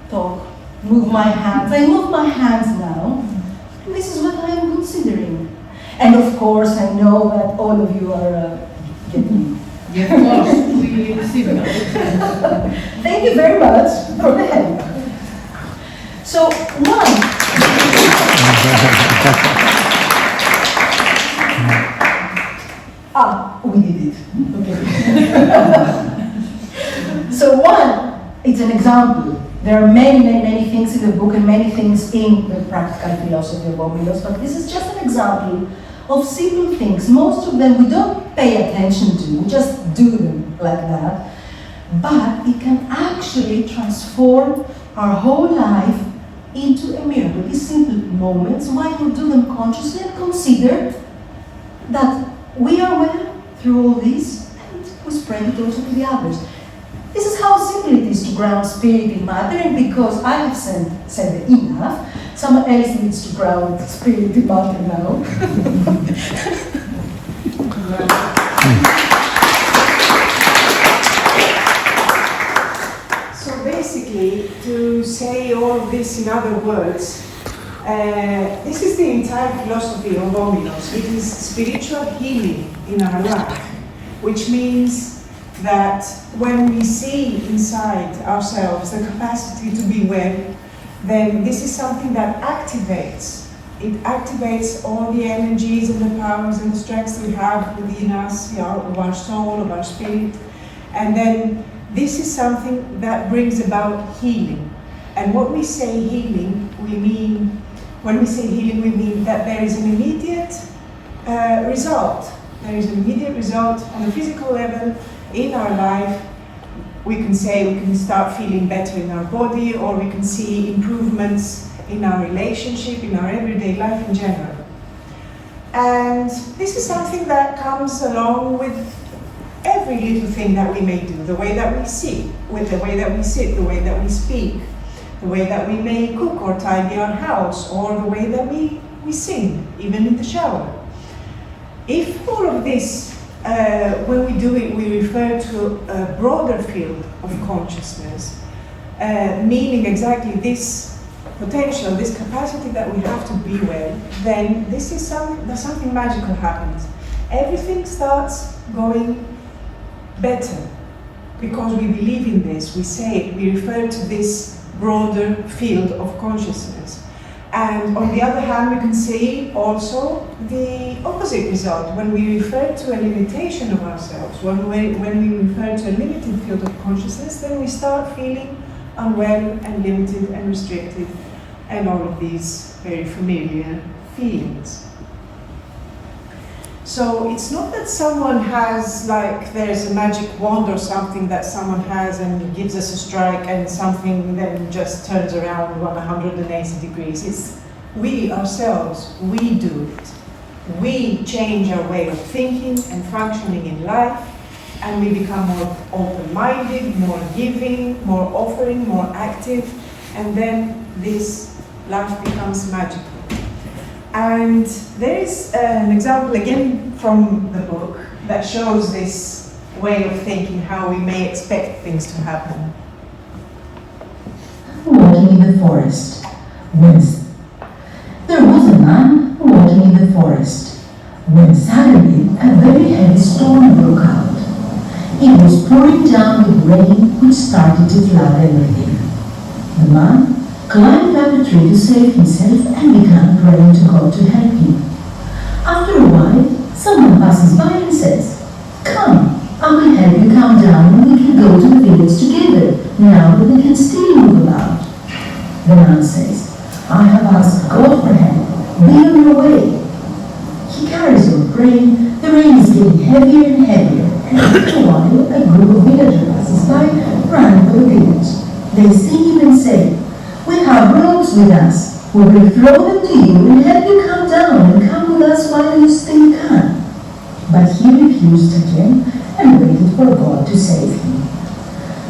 talk, move my hands. I move my hands now. This is what I am considering. And of course, I know that all of you are getting Yes, of course, we receive it. Thank you very much for the help. So, we did it. Okay. So one, it's an example. There are many things in the book and many things in the practical philosophy of Omilos, but this is just an example of simple things. Most of them we don't pay attention to, we just do them like that. But it can actually transform our whole life into a miracle. These simple moments, why not do them consciously and consider that we are well through all this and we spread it also to the others. This is how simple it is to ground spirit in matter, and because I have said enough, someone else needs to ground spirit in matter now. So basically, to say all of this in other words, this is the entire philosophy of Omilos. It is spiritual healing in our life, which means that when we see inside ourselves the capacity to be well, then this is something that activates. It activates all the energies and the powers and the strengths we have within us, of our soul, of our spirit. And then this is something that brings about healing. And what we say healing, when we say healing, we mean that there is an immediate result. There is an immediate result on the physical level in our life. We can say we can start feeling better in our body, or we can see improvements in our relationship, in our everyday life in general. And this is something that comes along with every little thing that we may do, the way that we see, with the way that we sit, the way that we speak, the way that we may cook or tidy our house, or the way that we sing, even in the shower. If all of this, when we do it, we refer to a broader field of consciousness, meaning exactly this potential, this capacity that we have to be well, then this is something magical happens. Everything starts going better because we believe in this, we say it, we refer to this broader field of consciousness. And on the other hand, we can see also the opposite result. When we refer to a limitation of ourselves, when we refer to a limited field of consciousness, then we start feeling unwell and limited and restricted, and all of these very familiar feelings. So it's not that someone has, like, there's a magic wand or something that someone has and gives us a strike and something then just turns around 180 degrees. It's we ourselves, we do it. We change our way of thinking and functioning in life, and we become more open-minded, more giving, more offering, more active, and then this life becomes magical. And there is an example again from the book that shows this way of thinking, how we may expect things to happen. Walking in the forest. Once there was a man walking in the forest, when suddenly a very heavy storm broke out. It was pouring down with rain which started to flood everything. The man climbed up a tree to save himself and began praying to God to help him. After a while, someone passes by and says, "Come, I will help you come down and we can go to the village together, now that we can still move about." The man says, "I have asked God for help, be on your way." He carries on praying, the rain is getting heavier and heavier, and after a while, a group of villagers passes by, running for the village. They see him and say, "We have ropes with us. We will throw them to you and help you come down and come with us while you still can." But he refused again and waited for God to save him.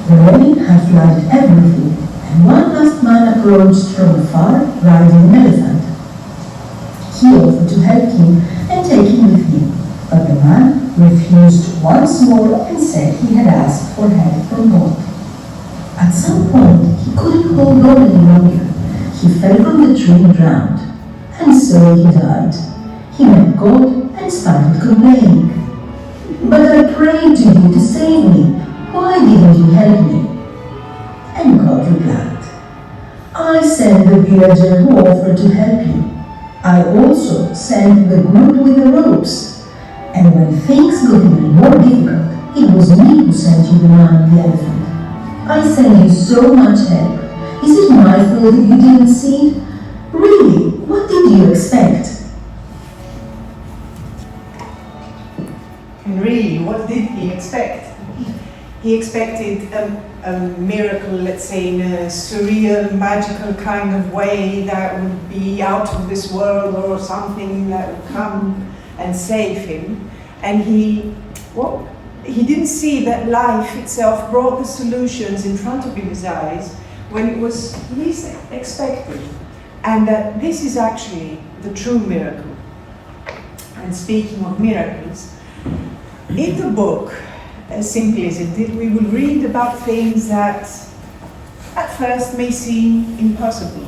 The rain had flooded everything, and one last man approached from afar riding an elephant. He offered to help him and take him with him, but the man refused once more and said he had asked for help from God. At some point, he couldn't hold on any longer. He fell from the tree and drowned, and so he died. He met God and started complaining. "But I prayed to you to save me. Why didn't you help me?" And God replied, "I sent the villager who offered to help you. I also sent the group with the ropes. And when things got even more difficult, it was me who sent you the man and the elephant. I sent you so much help. Is it my fault if you didn't see it? Really, what did you expect? And really, what did he expect? He expected a miracle, let's say, in a surreal, magical kind of way that would be out of this world or something that would come and save him. And he didn't see that life itself brought the solutions in front of his eyes when it was least expected. And that this is actually the true miracle. And speaking of miracles, in the book, as simply as it did, we will read about things that at first may seem impossible.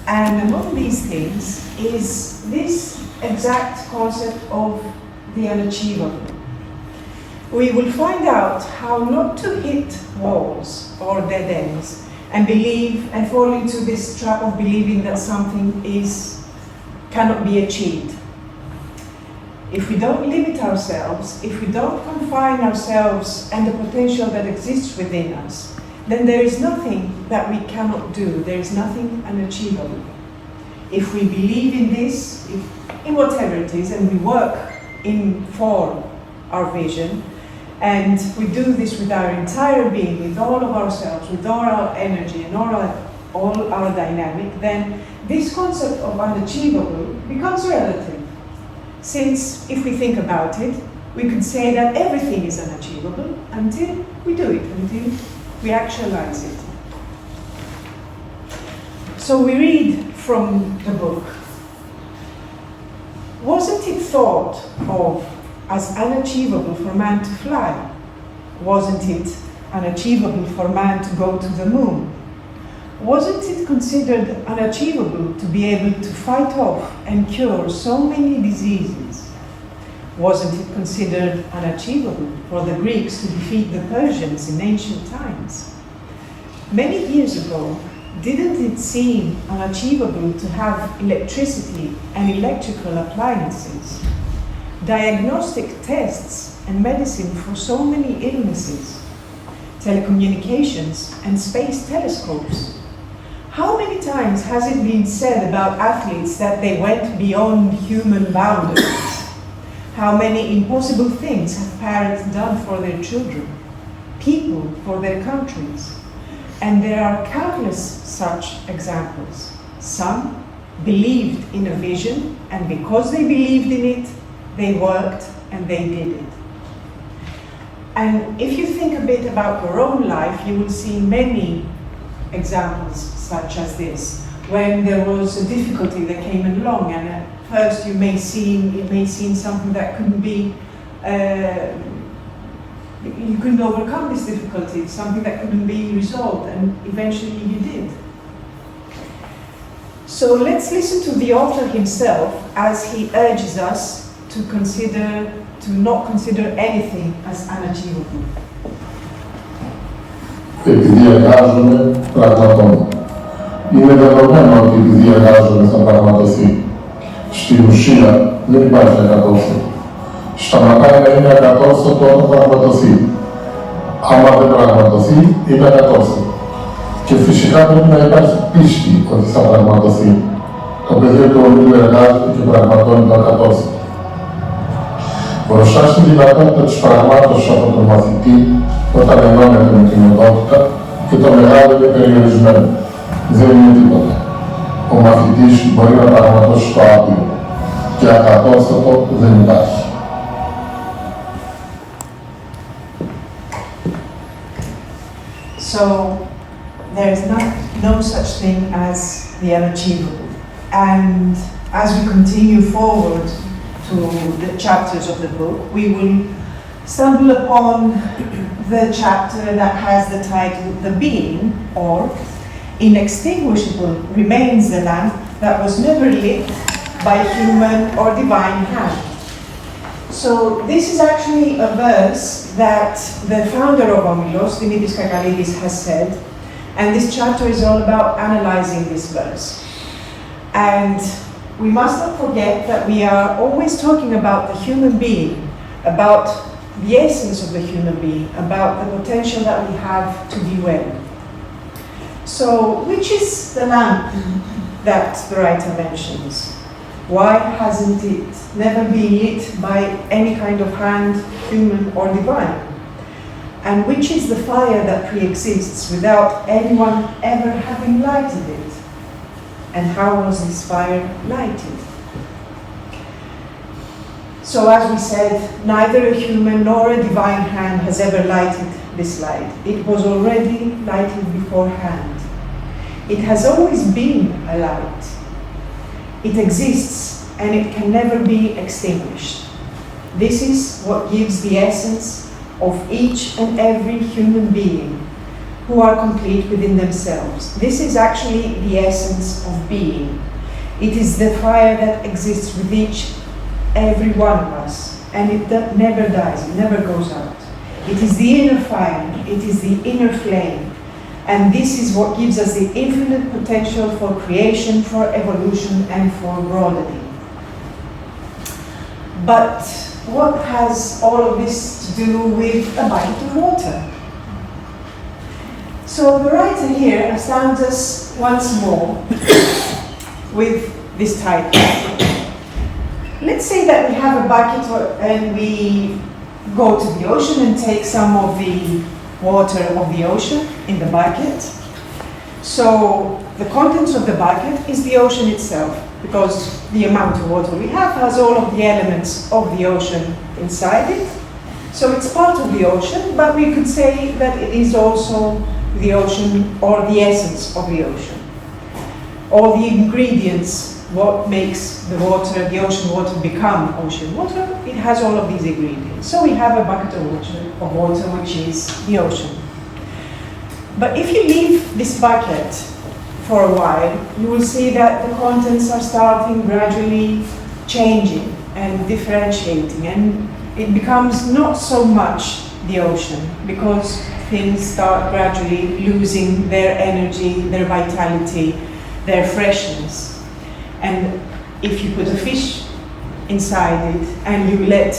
And among these things is this exact concept of the unachievable. We will find out how not to hit walls or dead ends and believe and fall into this trap of believing that something cannot be achieved. If we don't limit ourselves, if we don't confine ourselves and the potential that exists within us, then there is nothing that we cannot do. There is nothing unachievable. If we believe in this, in whatever it is, and we work for our vision, and we do this with our entire being, with all of ourselves, with all our energy and all our dynamic, then this concept of unachievable becomes relative. Since, if we think about it, we could say that everything is unachievable until we do it, until we actualize it. So we read from the book. Wasn't it thought of as unachievable for man to fly? Wasn't it unachievable for man to go to the moon? Wasn't it considered unachievable to be able to fight off and cure so many diseases? Wasn't it considered unachievable for the Greeks to defeat the Persians in ancient times? Many years ago, didn't it seem unachievable to have electricity and electrical appliances, diagnostic tests and medicine for so many illnesses, telecommunications and space telescopes? How many times has it been said about athletes that they went beyond human boundaries? How many impossible things have parents done for their children, people for their countries? And there are countless such examples. Some believed in a vision, and because they believed in it, they worked and they did it. And if you think a bit about your own life, you will see many examples such as this, when there was a difficulty that came along, and at first it may seem something that couldn't be, you couldn't overcome this difficulty, something that couldn't be resolved, and eventually you did. So let's listen to the author himself as he urges us to not consider anything as unachievable. Επειδή εργάζομαι, πραγματώνω. Είναι δεδομένο ότι επειδή εργάζομαι θα πραγματοθεί. Στην ουσία δεν υπάρχει ακατόρθωτο. Σταματάει να είναι ακατόρθωτο όταν πραγματοθεί. Άμα δεν πραγματοθεί, είναι ακατόρθωτο. Και φυσικά πρέπει να υπάρχει πίστη ότι θα πραγματοθεί. Το πεδίο του Ομίλου εργάζεται και πραγματώνει το ακατόρθωτο. Μπροστά στη δυνατότητα της πραγμάτωσης από τον μαθητή, όταν ενώνεται με την οντότητα, και το μεγάλο είναι περιορισμένο. Δεν είναι τίποτα. Ο μαθητής μπορεί να πραγματώσει το άπλο και ακατόρθωτο δεν υπάρχει. So there is no such thing as the unachievable. And as we continue forward to the chapters of the book, we will stumble upon the chapter that has the title, The Being, or Inextinguishable Remains the Lamp that was never lit by human or divine hand. So this is actually a verse that the founder of Omilos, Dimitris, has said, and this chapter is all about analyzing this verse. And we must not forget that we are always talking about the human being about the essence of the human being, about the potential that we have to be well. So, which is the lamp that the writer mentions? Why hasn't it never been lit by any kind of hand, human or divine? And which is the fire that pre-exists without anyone ever having lighted it? And how was this fire lighted? So as we said, neither a human nor a divine hand has ever lighted this light. It was already lighted beforehand. It has always been a light. It exists and it can never be extinguished. This is what gives the essence of each and every human being who are complete within themselves. This is actually the essence of being. It is the fire that exists with every one of us, and it never dies, it never goes out. It is the inner fire, it is the inner flame, and this is what gives us the infinite potential for creation, for evolution, and for broadening. But what has all of this to do with a bucket of water? So the writer here astounds us once more with this title. Let's say that we have a bucket and we go to the ocean and take some of the water of the ocean in the bucket. So the contents of the bucket is the ocean itself, because the amount of water we have has all of the elements of the ocean inside it. So it's part of the ocean, but we could say that it is also the ocean, or the essence of the ocean. All the ingredients, what makes the water, the ocean water, become ocean water, it has all of these ingredients. So we have a bucket of water which is the ocean. But if you leave this bucket for a while, you will see that the contents are starting gradually changing and differentiating, and it becomes not so much the ocean, because things start gradually losing their energy, their vitality, their freshness. And if you put a fish inside it and you let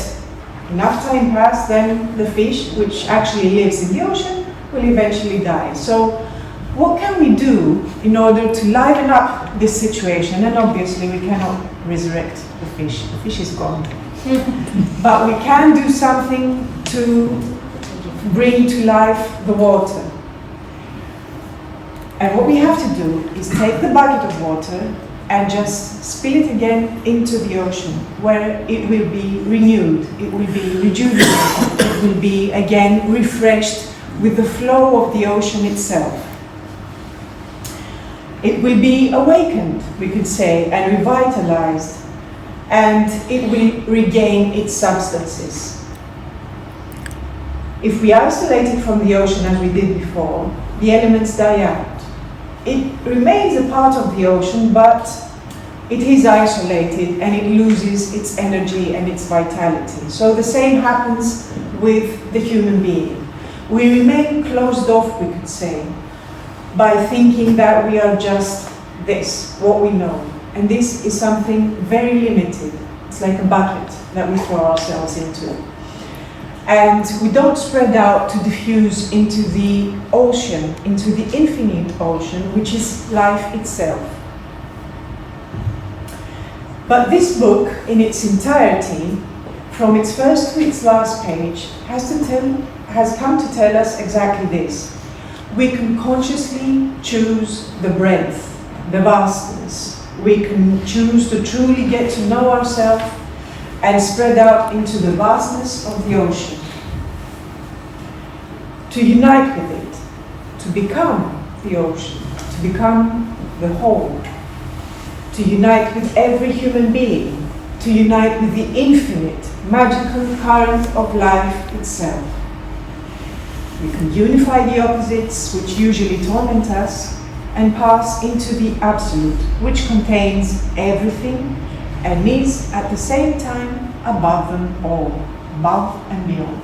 enough time pass, then the fish, which actually lives in the ocean, will eventually die. So what can we do in order to liven up this situation? And obviously we cannot resurrect the fish. The fish is gone. But we can do something to bring to life the water. And what we have to do is take the bucket of water and just spill it again into the ocean, where it will be renewed, it will be rejuvenated, it will be again refreshed with the flow of the ocean itself. It will be awakened, we could say, and revitalized, and it will regain its substances. If we isolate it from the ocean as we did before, the elements die out. It remains a part of the ocean, but it is isolated and it loses its energy and its vitality. So the same happens with the human being. We remain closed off, we could say, by thinking that we are just this, what we know. And this is something very limited. It's like a bucket that we throw ourselves into. And we don't spread out to diffuse into the ocean, into the infinite ocean, which is life itself. But this book, in its entirety, from its first to its last page, has come to tell us exactly this. We can consciously choose the breadth, the vastness. We can choose to truly get to know ourselves and spread out into the vastness of the ocean. To unite with it, to become the ocean, to become the whole. To unite with every human being, to unite with the infinite, magical current of life itself. We can unify the opposites which usually torment us and pass into the absolute, which contains everything and is at the same time above them all, above and beyond.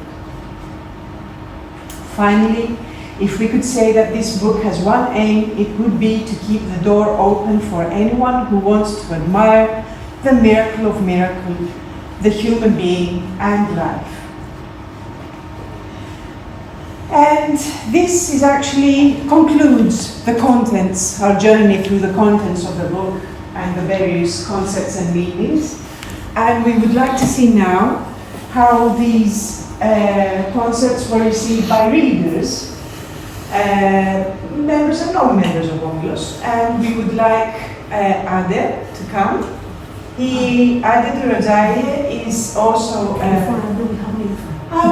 Finally, if we could say that this book has one aim, it would be to keep the door open for anyone who wants to admire the miracle of miracles, the human being and life. And this is actually concludes the contents, our journey through the contents of the book and the various concepts and meanings. And we would like to see now how these concepts were received by readers, members and non-members of Omilos. And we would like Anδρε to come. Anδρε is also...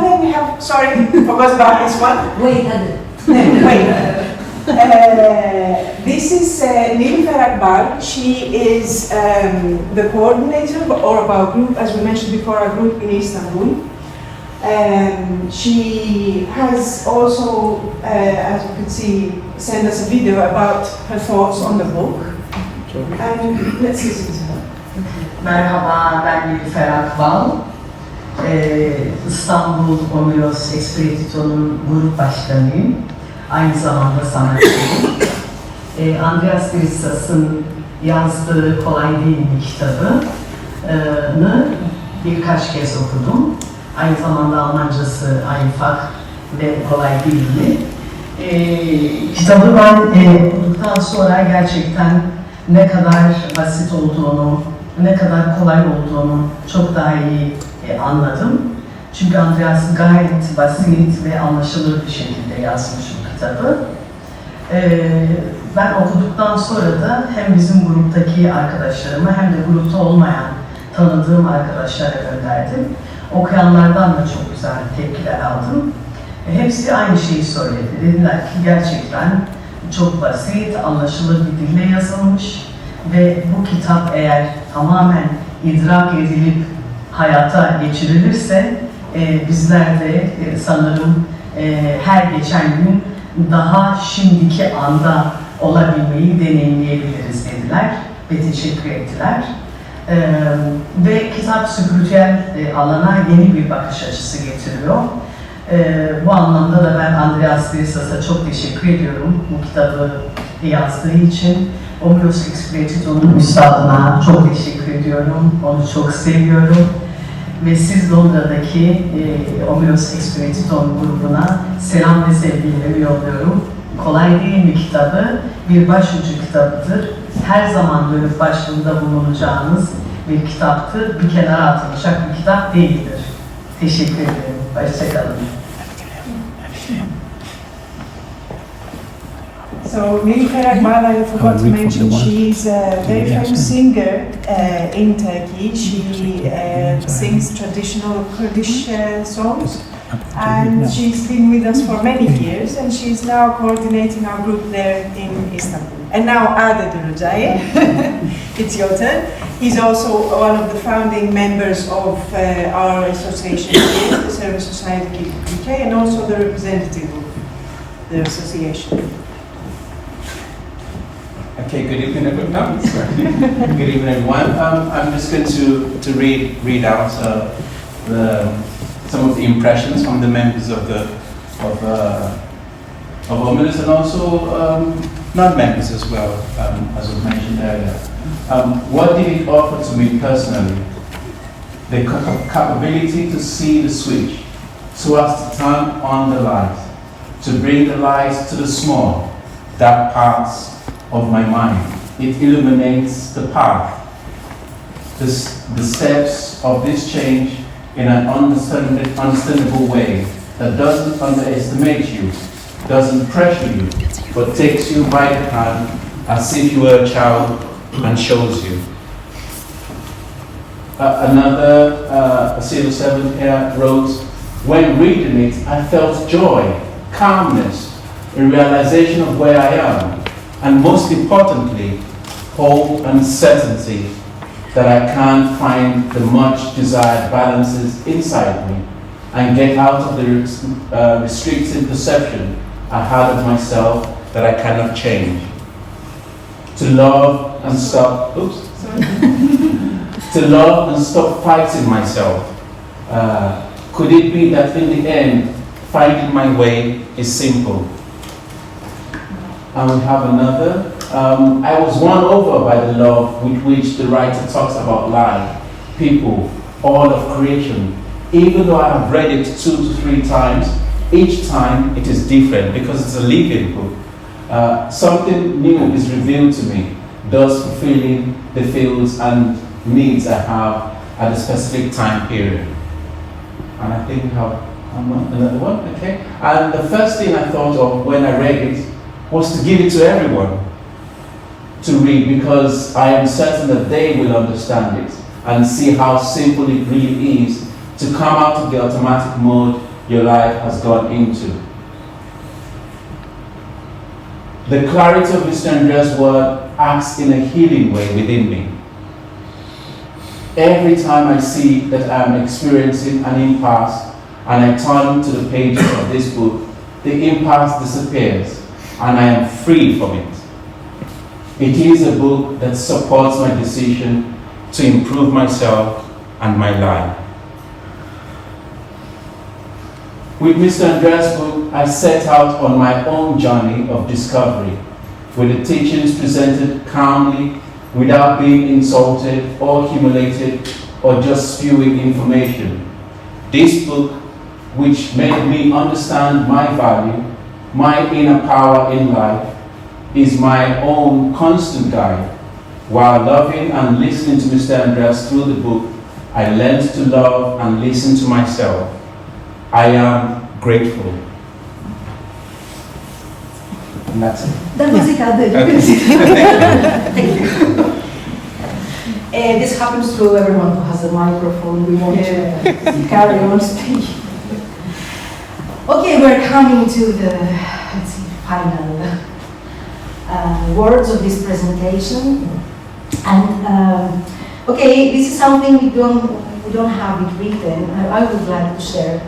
then we have, sorry, forgot about this one. Wait, Anδρε. Wait. This is Nilüfer Akbar. She is the coordinator of our group, as we mentioned before, our group in Istanbul. She has also, as you can see, sent us a video about her thoughts on the book. And let's listen to her. Merhaba, ben Nilüfer Akbar. İstanbul Omilos Eksipiretiton'un grup başkanıyım. Aynı zamanda sanatçıyım. Andreas Grisas'ın yazdığı Kolay Değil mi kitabını birkaç kez okudum. Aynı zamanda Almancası einfach ve kolay değil mi? Kitabı ben okuduktan sonra gerçekten ne kadar basit olduğunu, ne kadar kolay olduğunu çok daha iyi anladım. Çünkü Andreas gayet basit ve anlaşılır bir şekilde yazmış bu kitabı. Ben okuduktan sonra da hem bizim gruptaki arkadaşlarıma hem de grupta olmayan tanıdığım arkadaşlara gönderdim. Okuyanlardan da çok güzel tepkiler aldım. Hepsi aynı şeyi söyledi. Dediler ki gerçekten çok basit, anlaşılır bir dille yazılmış ve bu kitap eğer tamamen idrak edilip hayata geçirilirse bizler de sanırım her geçen gün daha şimdiki anda olabilmeyi deneyimleyebiliriz dediler ve teşekkür ettiler. Ve kitap spiritüel alana yeni bir bakış açısı getiriyor. Bu anlamda da ben Andreas Grisas'a çok teşekkür ediyorum bu kitabı yazdığı için. Omilus Eksipiretiton'un üstadına çok teşekkür ediyorum, onu çok seviyorum. Ve siz Londra'daki Omilos Eksipiretiton grubuna selam ve sevgilerimi yolluyorum. Kolay Değil mi kitabı bir başucu kitabıdır. Her zaman dönüp başvurunda bulunacağınız bir kitaptır. Bir kenara atılacak bir kitap değildir. Teşekkür ederim. Hoşçakalın. So Nilüfer Akbar, I forgot to mention, she is a very famous singer in Turkey. She sings traditional Kurdish songs, and she's been with us for many years, and she's now coordinating our group there in Istanbul. And now Anδρε, it's your turn. He's also one of the founding members of our association here, the Service Society UK, and also the representative of the association. Okay, good evening everyone. Good evening everyone. I'm just going to read out some of the impressions from the members of Omilos and also non-members as well, as was mentioned earlier. What did it offer to me personally? The capability to see the switch, so as to turn on the light, to bring the light to the small, dark parts of my mind. It illuminates the path, the steps of this change in an understandable way that doesn't underestimate you, doesn't pressure you, but takes you by the hand as if you were a child and shows you. Another civil servant here wrote, when reading it, I felt joy, calmness, a realization of where I am, and most importantly, hope and certainty that I can find the much desired balances inside me and get out of the restrictive perception I had of myself that I cannot change. To love and stop, to love and stop fighting myself. Could it be that in the end, finding my way is simple? And we have another. I was won over by the love with which the writer talks about life, people, all of creation. Even though I have read it 2 to 3 times, each time it is different because it's a living book. Something new is revealed to me, thus fulfilling the feels and needs I have at a specific time period. And I think another one, okay? And the first thing I thought of when I read it was to give it to everyone to read, because I am certain that they will understand it and see how simple it really is to come out of the automatic mode your life has gone into. The clarity of Mr. Andre's word acts in a healing way within me. Every time I see that I am experiencing an impasse and I turn to the pages of this book, the impasse disappears and I am free from it. It is a book that supports my decision to improve myself and my life. With Mr. Andre's book, I set out on my own journey of discovery, with the teachings presented calmly, without being insulted or humiliated or just spewing information. This book, which made me understand my value, my inner power in life, is my own constant guide. While loving and listening to Mr. Andreas through the book, I learned to love and listen to myself. I am grateful. And that's it. That was it, Adel. Thank you. This happens to everyone who has a microphone. We want to carry on speaking. Okay, we're coming to the final words of this presentation. And okay, this is something we don't have it written. I would like to share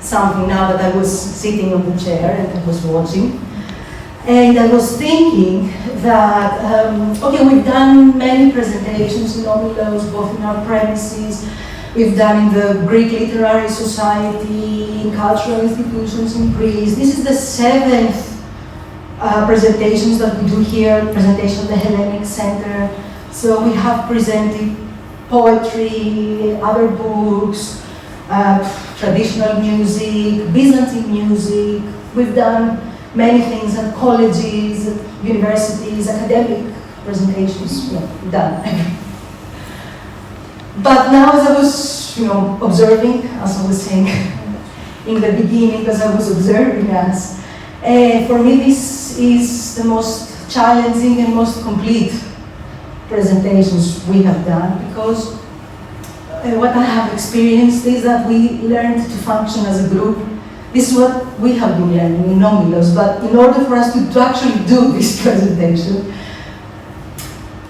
something now that I was sitting on the chair and I was watching. And I was thinking that, okay, we've done many presentations in Omilos, both in our premises. We've done in the Greek Literary Society, in cultural institutions in Greece. This is the 7th presentations that we do here, presentation of the Hellenic Centre. So we have presented poetry, other books, traditional music, Byzantine music. We've done many things at colleges, at universities, academic presentations, we've done. But now as I was, observing, as I was saying in the beginning, as I was observing us, for me this is the most challenging and most complete presentations we have done, because what I have experienced is that we learned to function as a group. This is what we have been learning in Omilos, but in order for us to actually do this presentation,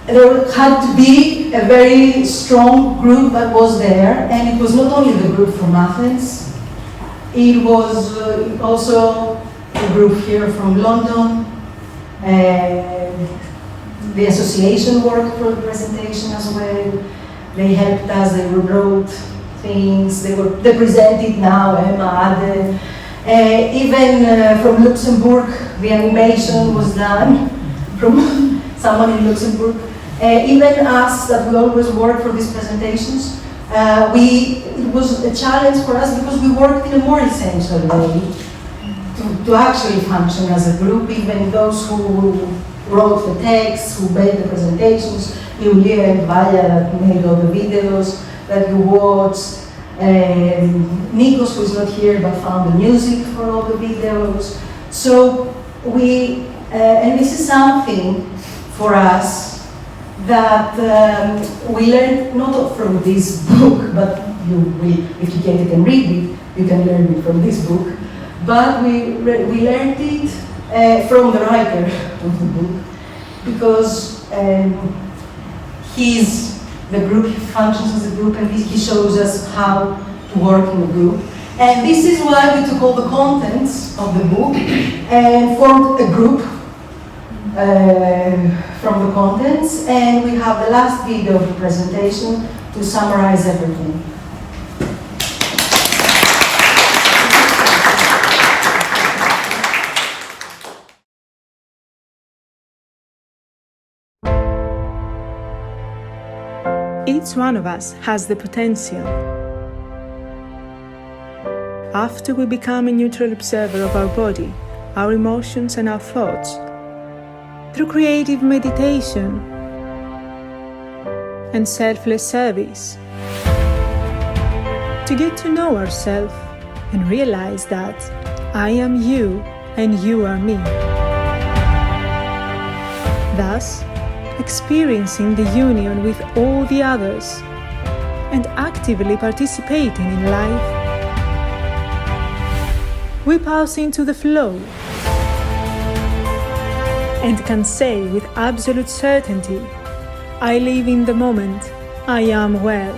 there had to be a very strong group that was there, and it was not only the group from Athens, it was also a group here from London. The association worked for the presentation as well. They helped us, they wrote things, they presented now, Emma, Adel. Even from Luxembourg, the animation was done from someone in Luxembourg. Even us, that we always work for these presentations, it was a challenge for us because we worked in a more essential way to actually function as a group. Even those who wrote the texts, who made the presentations, Julia and Vaya that made all the videos that you watched, Nikos, who is not here but found the music for all the videos. So and this is something for us that we learned not from this book, but if you get it and read it, you can learn it from this book. But we learned it from the writer of the book, because the group functions as a group, and he shows us how to work in a group. And this is why we took all the contents of the book and formed a group from the contents, and we have the last video of the presentation to summarize everything. If Each one of us has the potential. After we become a neutral observer of our body, our emotions and our thoughts, through creative meditation and selfless service, to get to know ourselves and realize that I am you and you are me. Thus, experiencing the union with all the others and actively participating in life, we pass into the flow and can say with absolute certainty, I live in the moment, I am well.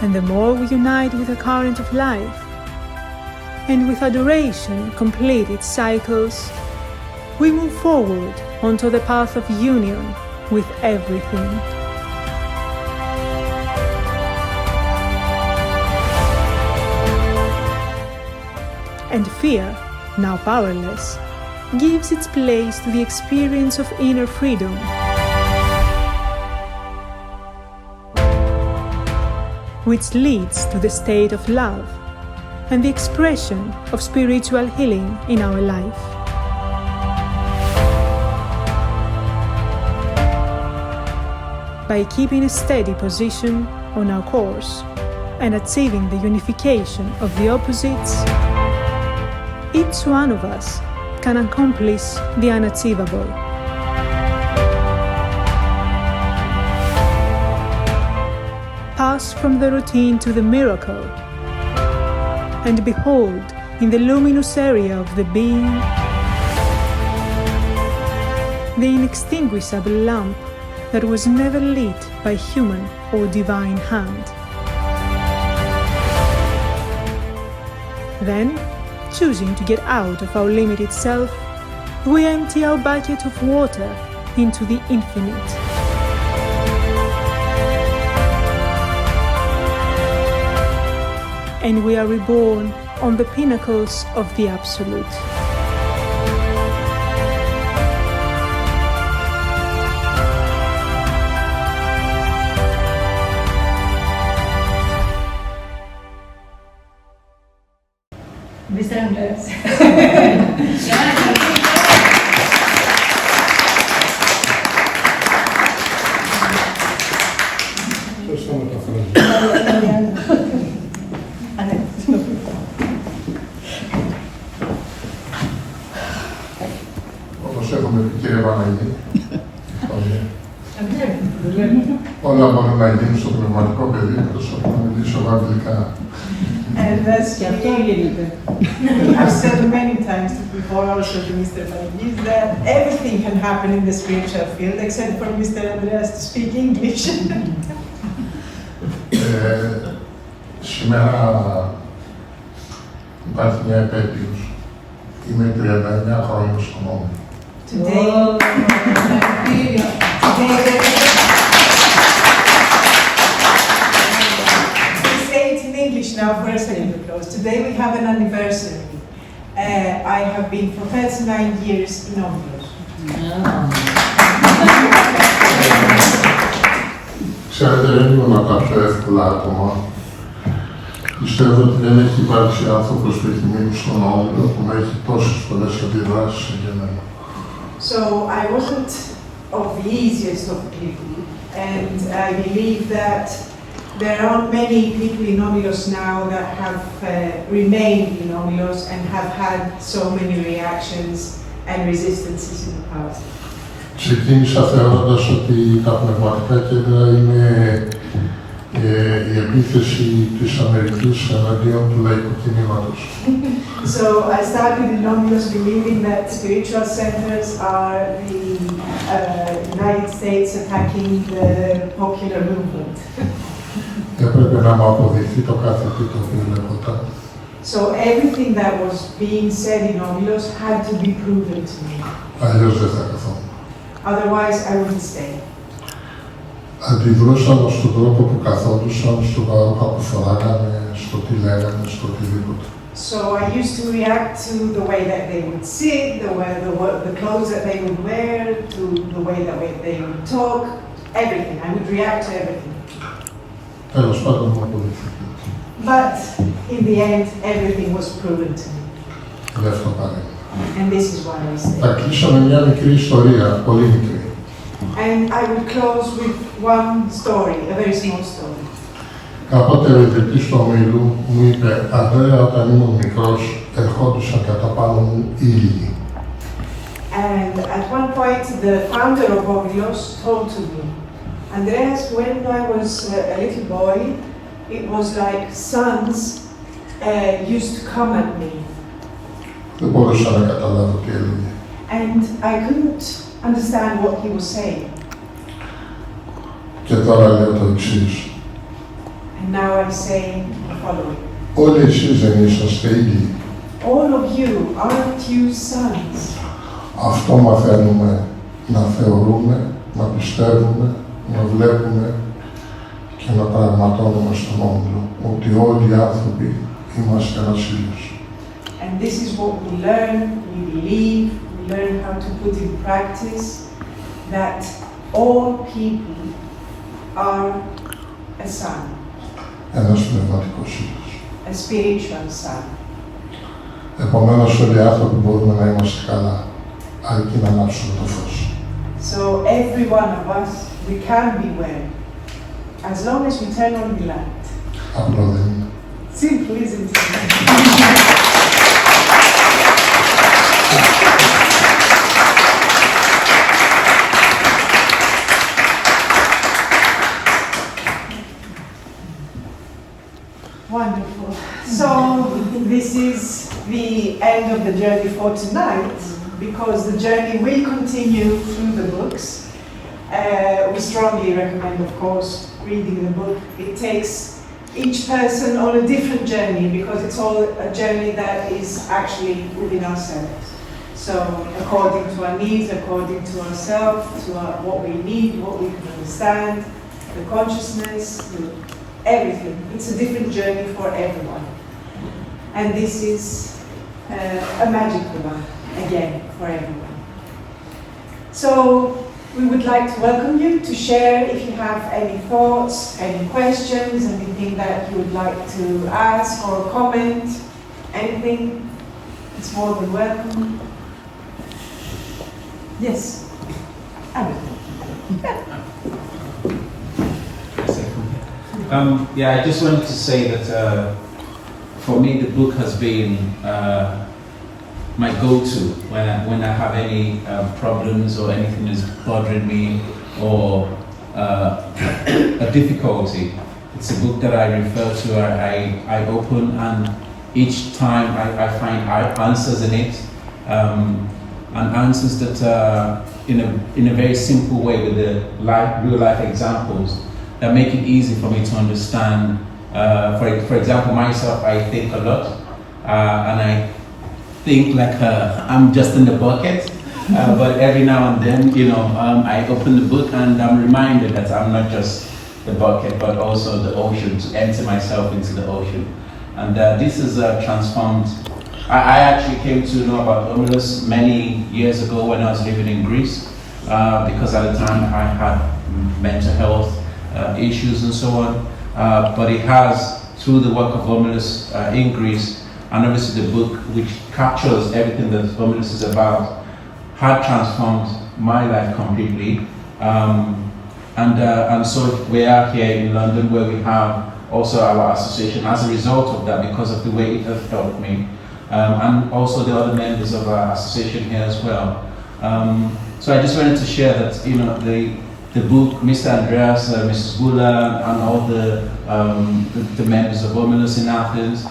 And the more we unite with the current of life, and with adoration complete its cycles, we move forward onto the path of union with everything. And fear, now powerless, gives its place to the experience of inner freedom. Which leads to the state of love and the expression of spiritual healing in our life. By keeping a steady position on our course and achieving the unification of the opposites, each one of us can accomplish the unachievable. Pass from the routine to the miracle, and behold in the luminous area of the being the inextinguishable lamp that was never lit by human or divine hand. Then, choosing to get out of our limited self, we empty our bucket of water into the infinite. And we are reborn on the pinnacles of the Absolute. Mr. Andrε. Όπως έχουμε πει, κύριε Παναγή, όλα μπορούν να γίνουν στο πνευματικό πεδίο, εκτός από να μιλήσω αγγλικά. And that's I've said many times before also to Mr. Panagis that everything can happen in the spiritual field except for Mr. Andreas to speak English. Σήμερα υπάρχει μια επέτειος. Είμαι 39 χρόνια στον Όμιλο. Now for a second to close. Today we have an anniversary. I have been for 39 years in Omilos. Ξέρετε, δεν ήμουν από τα πιο εύκολα άτομα. Πιστεύω ότι δεν έχει υπάρξει άνθρωπος που έχει μείνει στον Όμιλο που να έχει τόσες πολλές αντιδράσεις για μένα. So I wasn't of the easiest of people, and I believe that there aren't many people in Omilos now that have remained in Omilos and have had so many reactions and resistances in the past. Ξεκίνησα θεωρώντας ότι τα πνευματικά κέντρα είναι η επίθεση της Αμερικής εναντίον του λαϊκού κινήματος. So I started in Omilos believing that spiritual centers are the United States attacking the popular movement. Έπρεπε να μου αποδειχθεί το κάθε τι το οποίο λεγόταν. So everything that was being said in Omilos had to be proven to me. Αλλιώς δεν θα καθόμουν. Otherwise I wouldn't stay. Αντιδρούσαν στον τρόπο που καθόντουσαν, στον παρόχα που φοράγανε, στο τι λέγανε, στο οτιδήποτε. So I used to react to the way that they would sit, the clothes that they would wear, to the way that they would talk, everything. I would react to everything. But in the end, everything was proven to me. And this is why I stayed. And I would close with one story, a very small story. Κάποτε ο ιδρυτής του Ομίλου μου είπε «Ανδρέα, όταν ήμουν μικρός, ερχόντουσαν κατά πάνω μου ήλιοι». And at one point, the founder of Omilos told to me, Andreas, when I was a little boy, it was like suns used to come at me. Δεν μπορούσα να καταλάβω τι έλεγε. And I couldn't understand what he was saying. Και τώρα λέω το εξής. And now I say the following. Όλοι εσείς δεν είσαστε ήλιοι. All of you, aren't you sons? Αυτό μαθαίνουμε να θεωρούμε, να πιστεύουμε, να βλέπουμε και να πραγματώνουμε στον Όμιλο, ότι όλοι οι άνθρωποι είμαστε ένας ήλιος. And this is what we learn, we believe, we learn how to put in practice, that all people are a son. Ένας πνευματικός ήλιος. A spiritual son. Επομένως όλοι οι άνθρωποι μπορούμε να είμαστε καλά, αρκεί να ανάψουμε το φως. So every one of us, we can be well, as long as we turn on the light. Απλό δεν είναι. Simple, isn't it? Wonderful. So this is the end of the journey for tonight, because the journey will continue through the books. We strongly recommend, of course, reading the book. It takes each person on a different journey, because it's all a journey that is actually within ourselves. So according to our needs, according to ourselves, to what we need, what we can understand, the consciousness, everything. It's a different journey for everyone. And this is a magical one, again, for everyone. So we would like to welcome you to share if you have any thoughts, any questions, anything that you would like to ask or comment, anything. It's more than welcome. Yes. Anna. Yeah, I just wanted to say that for me the book has been my go-to when I have any problems or anything is bothering me or a difficulty. It's a book that I refer to, I open, and each time I find answers in it, and answers that in a very simple way with the real life examples that make it easy for me to understand. For example, myself, I think a lot, and I think like I'm just in the bucket, but every now and then, I open the book and I'm reminded that I'm not just the bucket, but also the ocean, to empty myself into the ocean. And this is transformed. I actually came to know about Omilos many years ago when I was living in Greece, because at the time I had mental health issues and so on, but it has, through the work of Omilos in Greece, and obviously the book, which captures everything that Omilos is about, had transformed my life completely. And so we are here in London, where we have also our association as a result of that, because of the way it has helped me, and also the other members of our association here as well. So I just wanted to share that, the book, Mr. Andreas, Mrs. Gula, and all the members of Omilos in Athens,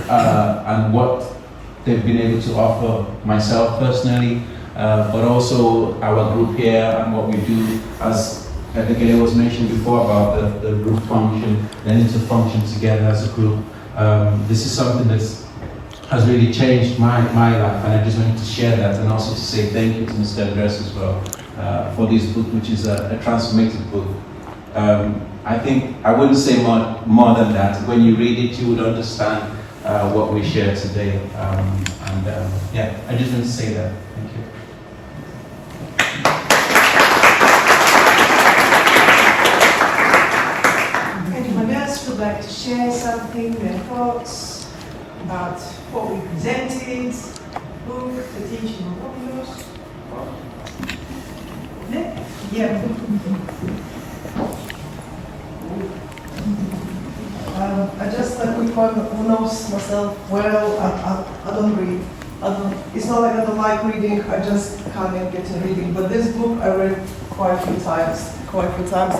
and what they've been able to offer myself personally, but also our group here and what we do, as I think it was mentioned before about the group function, they need to function together as a group. This is something that has really changed my life, and I just wanted to share that, and also to say thank you to Mr. Andreas as well for this book, which is a transformative book. I think I wouldn't say more than that. When you read it, you would understand what we share today. Yeah, I just want to say that. Thank you. Anyone else would like to share something, their thoughts about what we presented, book, the teaching of Omilos? Yeah. Just a quick one. Who knows myself well? I don't read. It's not like I don't like reading. I just can't get to reading. But this book I read quite a few times.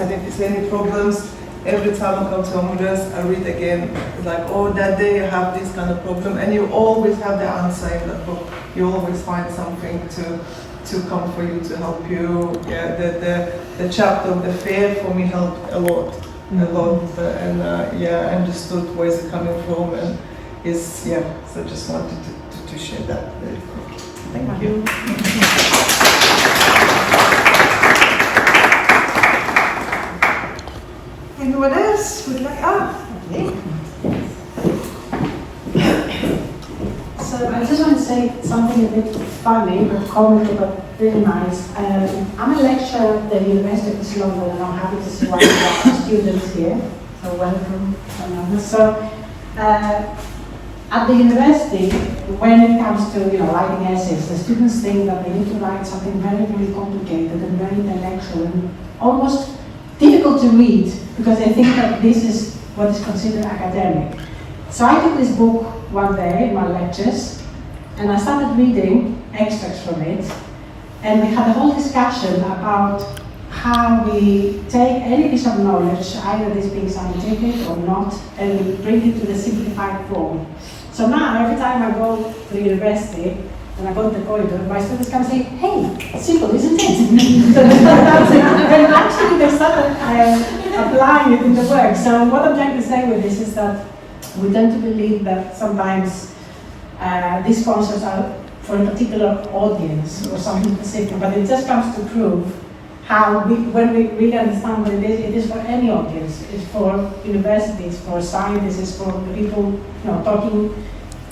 And if there's any problems, every time I come to Omilos, I read again. It's like, oh, that day I have this kind of problem, and you always have the answer in that book. You always find something to come for you, to help you. Yeah, the chapter of the fear for me helped a lot. And I understood where it's coming from, and so I just wanted to share that very quick. Thank you. Anyone else would like? Okay. So I just want to say something a bit funny, but comical, but really nice. I'm a lecturer at the University of London, and I'm happy to see one of our students here. So welcome. So at the university, when it comes to writing essays, the students think that they need to write something very, very complicated and very intellectual and almost difficult to read, because they think that this is what is considered academic. So I took this book one day in my lectures, and I started reading extracts from it, and we had a whole discussion about how we take any piece of knowledge, either this being scientific or not, and we bring it to the simplified form. So now, every time I go to the university, and I go to the corridor, my students come and say, hey, simple, isn't it? So they start dancing, and actually they started applying it in the work. So what I'm trying to say with this is that we tend to believe that sometimes these concepts are for a particular audience or something specific, but it just comes to prove how when we really understand what it is for any audience. It's for universities, for scientists, for people talking,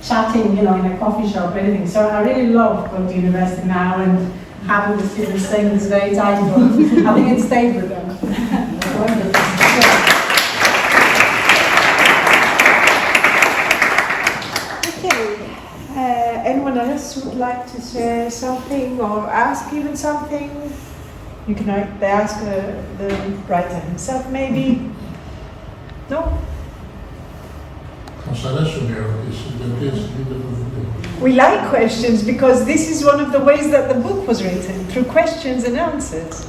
chatting, in a coffee shop, anything. So I really love going to university now and having the students staying this very tight book. I think it stayed with them. Anyone else would like to share something or ask even something? You can ask the writer himself, maybe. No? We like questions because this is one of the ways that the book was written, through questions and answers.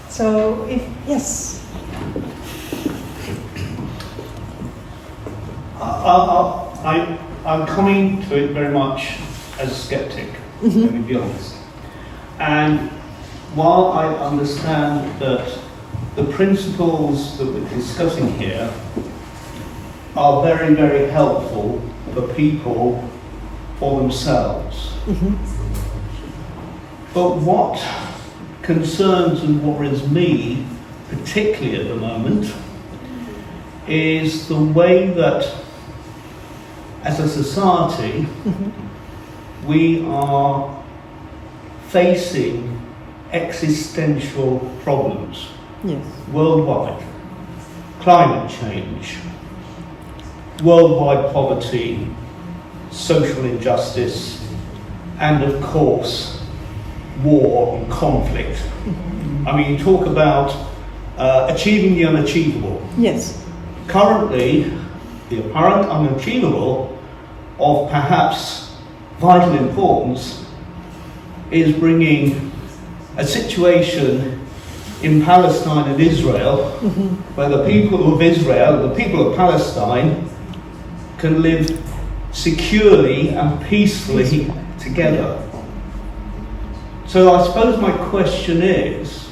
So, yes. I'm coming to it very much as a skeptic, let me be honest. And while I understand that the principles that we're discussing here are very, very helpful for people, for themselves. But what concerns and worries me, particularly at the moment, is the way that as a society, we are facing existential problems worldwide. Climate change, worldwide poverty, social injustice, and of course, war and conflict. I mean, you talk about achieving the unachievable. Yes. Currently, the apparent unachievable of perhaps vital importance is bringing a situation in Palestine and Israel where the people of Israel, the people of Palestine can live securely and peacefully together. So I suppose my question is,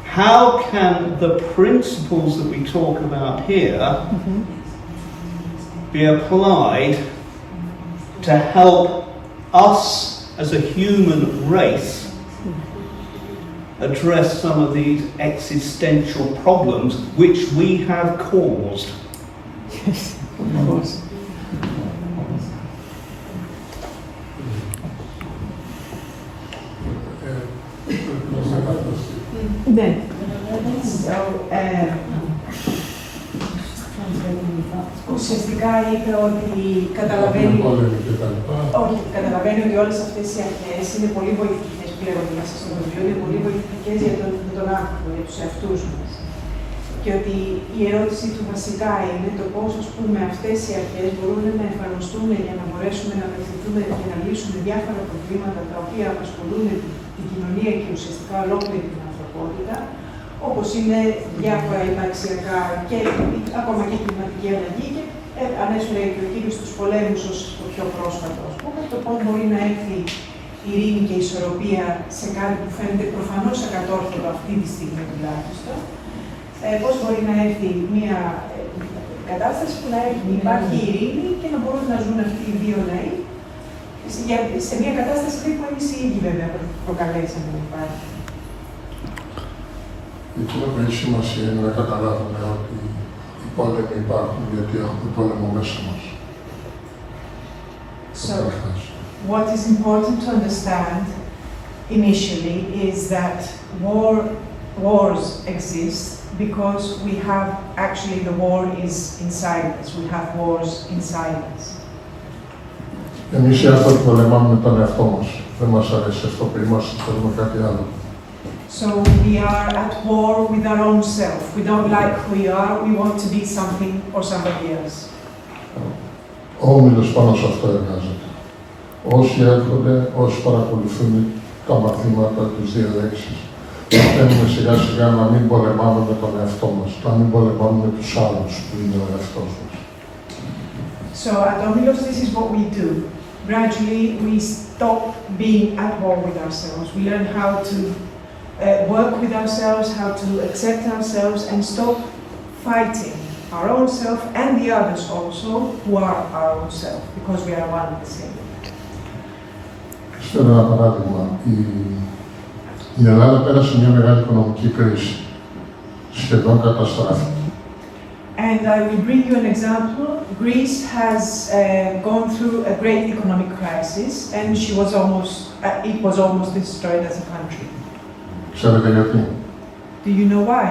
how can the principles that we talk about here be applied to help us as a human race address some of these existential problems which we have caused? Ναι. Ουσιαστικά είπε ότι καταλαβαίνει ότι όλες αυτές οι αρχές είναι πολύ βοηθητικές πλέον μέσα στο βιβλίο, είναι πολύ βοηθητικές για τον άνθρωπο, για τους εαυτούς μας. Και ότι η ερώτηση του βασικά είναι το πώς, ας πούμε, αυτές οι αρχές μπορούν να εφαρμοστούν για να μπορέσουμε να απευθυνθούμε και να λύσουμε διάφορα προβλήματα τα οποία απασχολούν την κοινωνία και ουσιαστικά ολόκληρη την ανθρωπότητα, όπως είναι διάφορα υπαρξιακά και ακόμα και κλιματική αλλαγή, και ανέφερε και ο κύριος τους πολέμους ως το πιο πρόσφατο, ας πούμε, το πώς μπορεί να έρθει η ειρήνη και η ισορροπία σε κάτι που φαίνεται προφανώς ακατόρθωτο αυτή τη στιγμή τουλάχιστον. Πώς μπορεί να έρθει μια κατάσταση που να υπάρχει ειρήνη και να μπορούν να ζουν αυτοί οι δύο λαοί σε μια κατάσταση που εμείς οι ίδιοι βέβαια προκαλέσαμε να υπάρχει. Εκείνο που έχει σημασία είναι να καταλάβουμε ότι οι πόλεμοι υπάρχουν γιατί έχουμε πόλεμο μέσα μας. So, what is important to understand initially is that wars exist because we have, actually the war is inside us, we have wars inside us. Εμείς οι άνθρωποι πολεμάμε με τον εαυτό μας. Δεν μας αρέσει αυτό που είμαστε, θέλουμε κάτι άλλο. So we are at war with our own self. We don't like who we are, we want to be something or somebody else. Ο Όμιλος πάνω σε αυτό εργάζεται. Όσοι έρχονται, όσοι παρακολουθούν τα μαθήματα, τις διαλέξεις, μαθαίνουμε σιγά σιγά να μην πολεμάμε με τον εαυτό μας, να μην πολεμάμε με τους άλλους που είναι ο εαυτός μας. So at Omilos, this is what we do. Gradually, we stop being at war with ourselves. We learn how to work with ourselves, how to accept ourselves, and stop fighting our own self and the others also, who are our own self, because we are one and the same. Ξέρω ένα παράδειγμα. Η Ελλάδα πέρασε μια μεγάλη οικονομική κρίση. Σχεδόν καταστράφηκε. And I will bring you an example. Greece has gone through a great economic crisis, and it was almost destroyed as a country. Ξέρετε γιατί? Do you know why?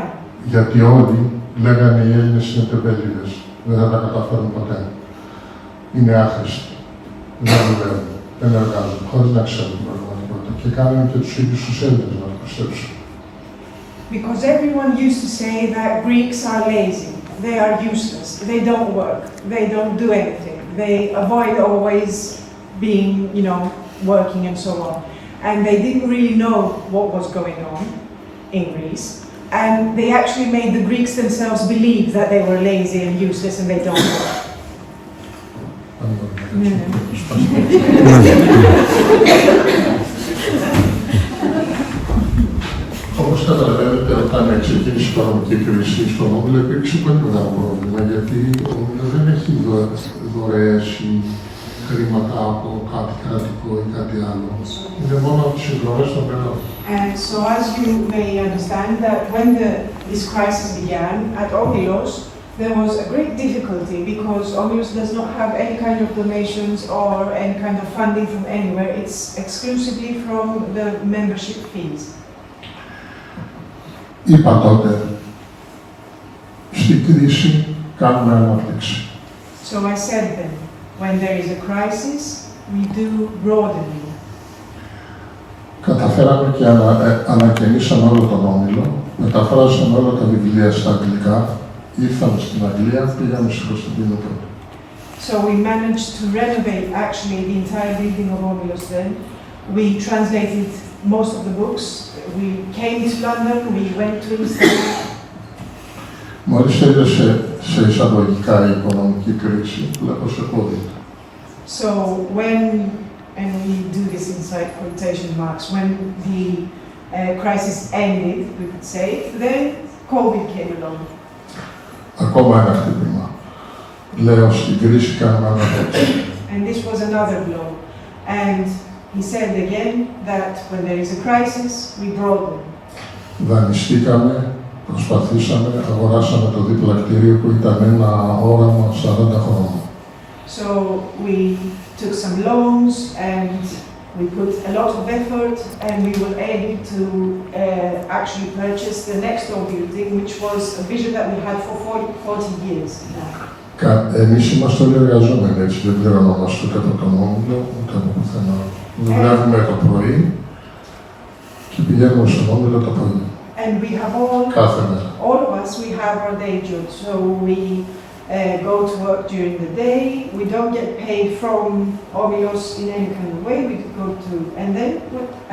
Γιατί όλοι λέγανε οι Έλληνες είναι τεμπέληδες. Δεν θα τα καταφέρουν ποτέ. Είναι άχρηστοι. Δεν δουλεύουν. Δεν εργάζονται. Χωρίς να ξέρουν την πραγματικότητα. Και κάνανε και τους ίδιους τους Έλληνες να το πιστέψουν. Because everyone used to say that Greeks are lazy. They are useless. They don't work. They don't do anything. They avoid always being, working and so on. And they didn't really know what was going on in Greece. And they actually made the Greeks themselves believe that they were lazy and useless and they don't work. Όπως καταλαβαίνετε, όταν ξεκίνησε η οικονομική κρίση στον Όμιλο υπήρξε πολύ μεγάλο πρόβλημα, γιατί ο Όμιλος δεν έχει δωρεές ή χρήματα από κάτι κρατικό ή κάτι άλλο. Είναι μόνο από τις συγγραφές των μελών. And so, as you may understand, that when this crisis began at Omilos, there was a great difficulty because Omilos does not have any kind of donations or any kind of funding from anywhere. It's exclusively from the membership fees. Είπα τότε, στην κρίση κάνουμε ανάπτυξη. So I said then, when there is a crisis, we do broadening. Καταφέραμε και ανακαινήσαμε όλο τον Όμιλο, μεταφράσαμε όλα τα βιβλία στα αγγλικά, ήρθαμε στην Αγγλία, πήγαμε στην Κωνσταντινούπολη. So we managed to renovate actually the entire building of Omilos then. We translated most of the books. We came to London, we went to Istanbul. Μόλις έδωσε σε εισαγωγικά η οικονομική κρίση, βλέπω σε πόδι. So when, and we do this inside quotation marks, when the crisis ended, we could say, then COVID came along. Ακόμα ένα χτύπημα. Λέω στην κρίση κάνουμε ανάπτυξη. And this was another blow. And he said again that when there is a crisis, we broaden. Δανειστήκαμε Προσπαθήσαμε, αγοράσαμε το δίπλα κτίριο που ήταν ένα όραμα 40 χρόνων. So we took some loans and we put a lot of effort and we were able to actually purchase the next door building, which was a vision that we had for 40 years now. Εμείς είμαστε όλοι εργαζόμενοι, έτσι, δεν πληρωνόμαστε ούτε από τον Όμιλο, ούτε από πουθενά. Δουλεύουμε το πρωί και πηγαίνουμε στον Όμιλο το πρωί. And we have all of us, we have our day job. So we go to work during the day. We don't get paid from Omilos in any kind of way. We go to, and then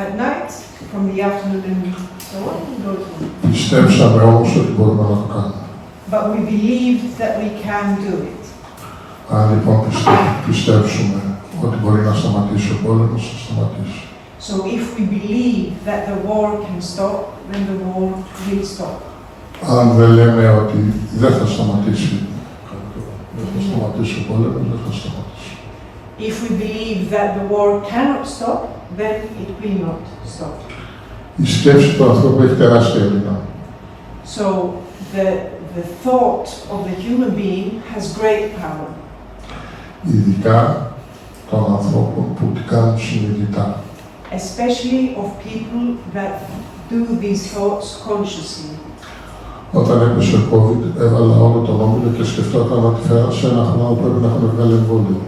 at night, from the afternoon and so on, we go to. Πιστέψαμε όμως ότι μπορούμε να το κάνουμε. But we believed that we can do it. Αν λοιπόν πιστέψουμε ότι μπορεί να σταματήσει ο πόλεμος, θα σταματήσει. So if we believe that the war can stop, then the war will stop. Αν δεν λέμε ότι δεν θα σταματήσει, ο πόλεμος, δεν θα σταματήσει. If we believe that the war cannot stop, then it will not stop. Η σκέψη του ανθρώπου έχει τεράστια δύναμη. So the thought of the human being has great power. Ειδικά των ανθρώπων που την κάνουν συνειδητά. Especially of people that do these thoughts consciously. Όταν έπεσε ο COVID, έβαλα όλο τον Όμιλο και σκεφτόταν ότι σε ένα χρόνο πρέπει να έχουμε βγάλει εμβόλιο.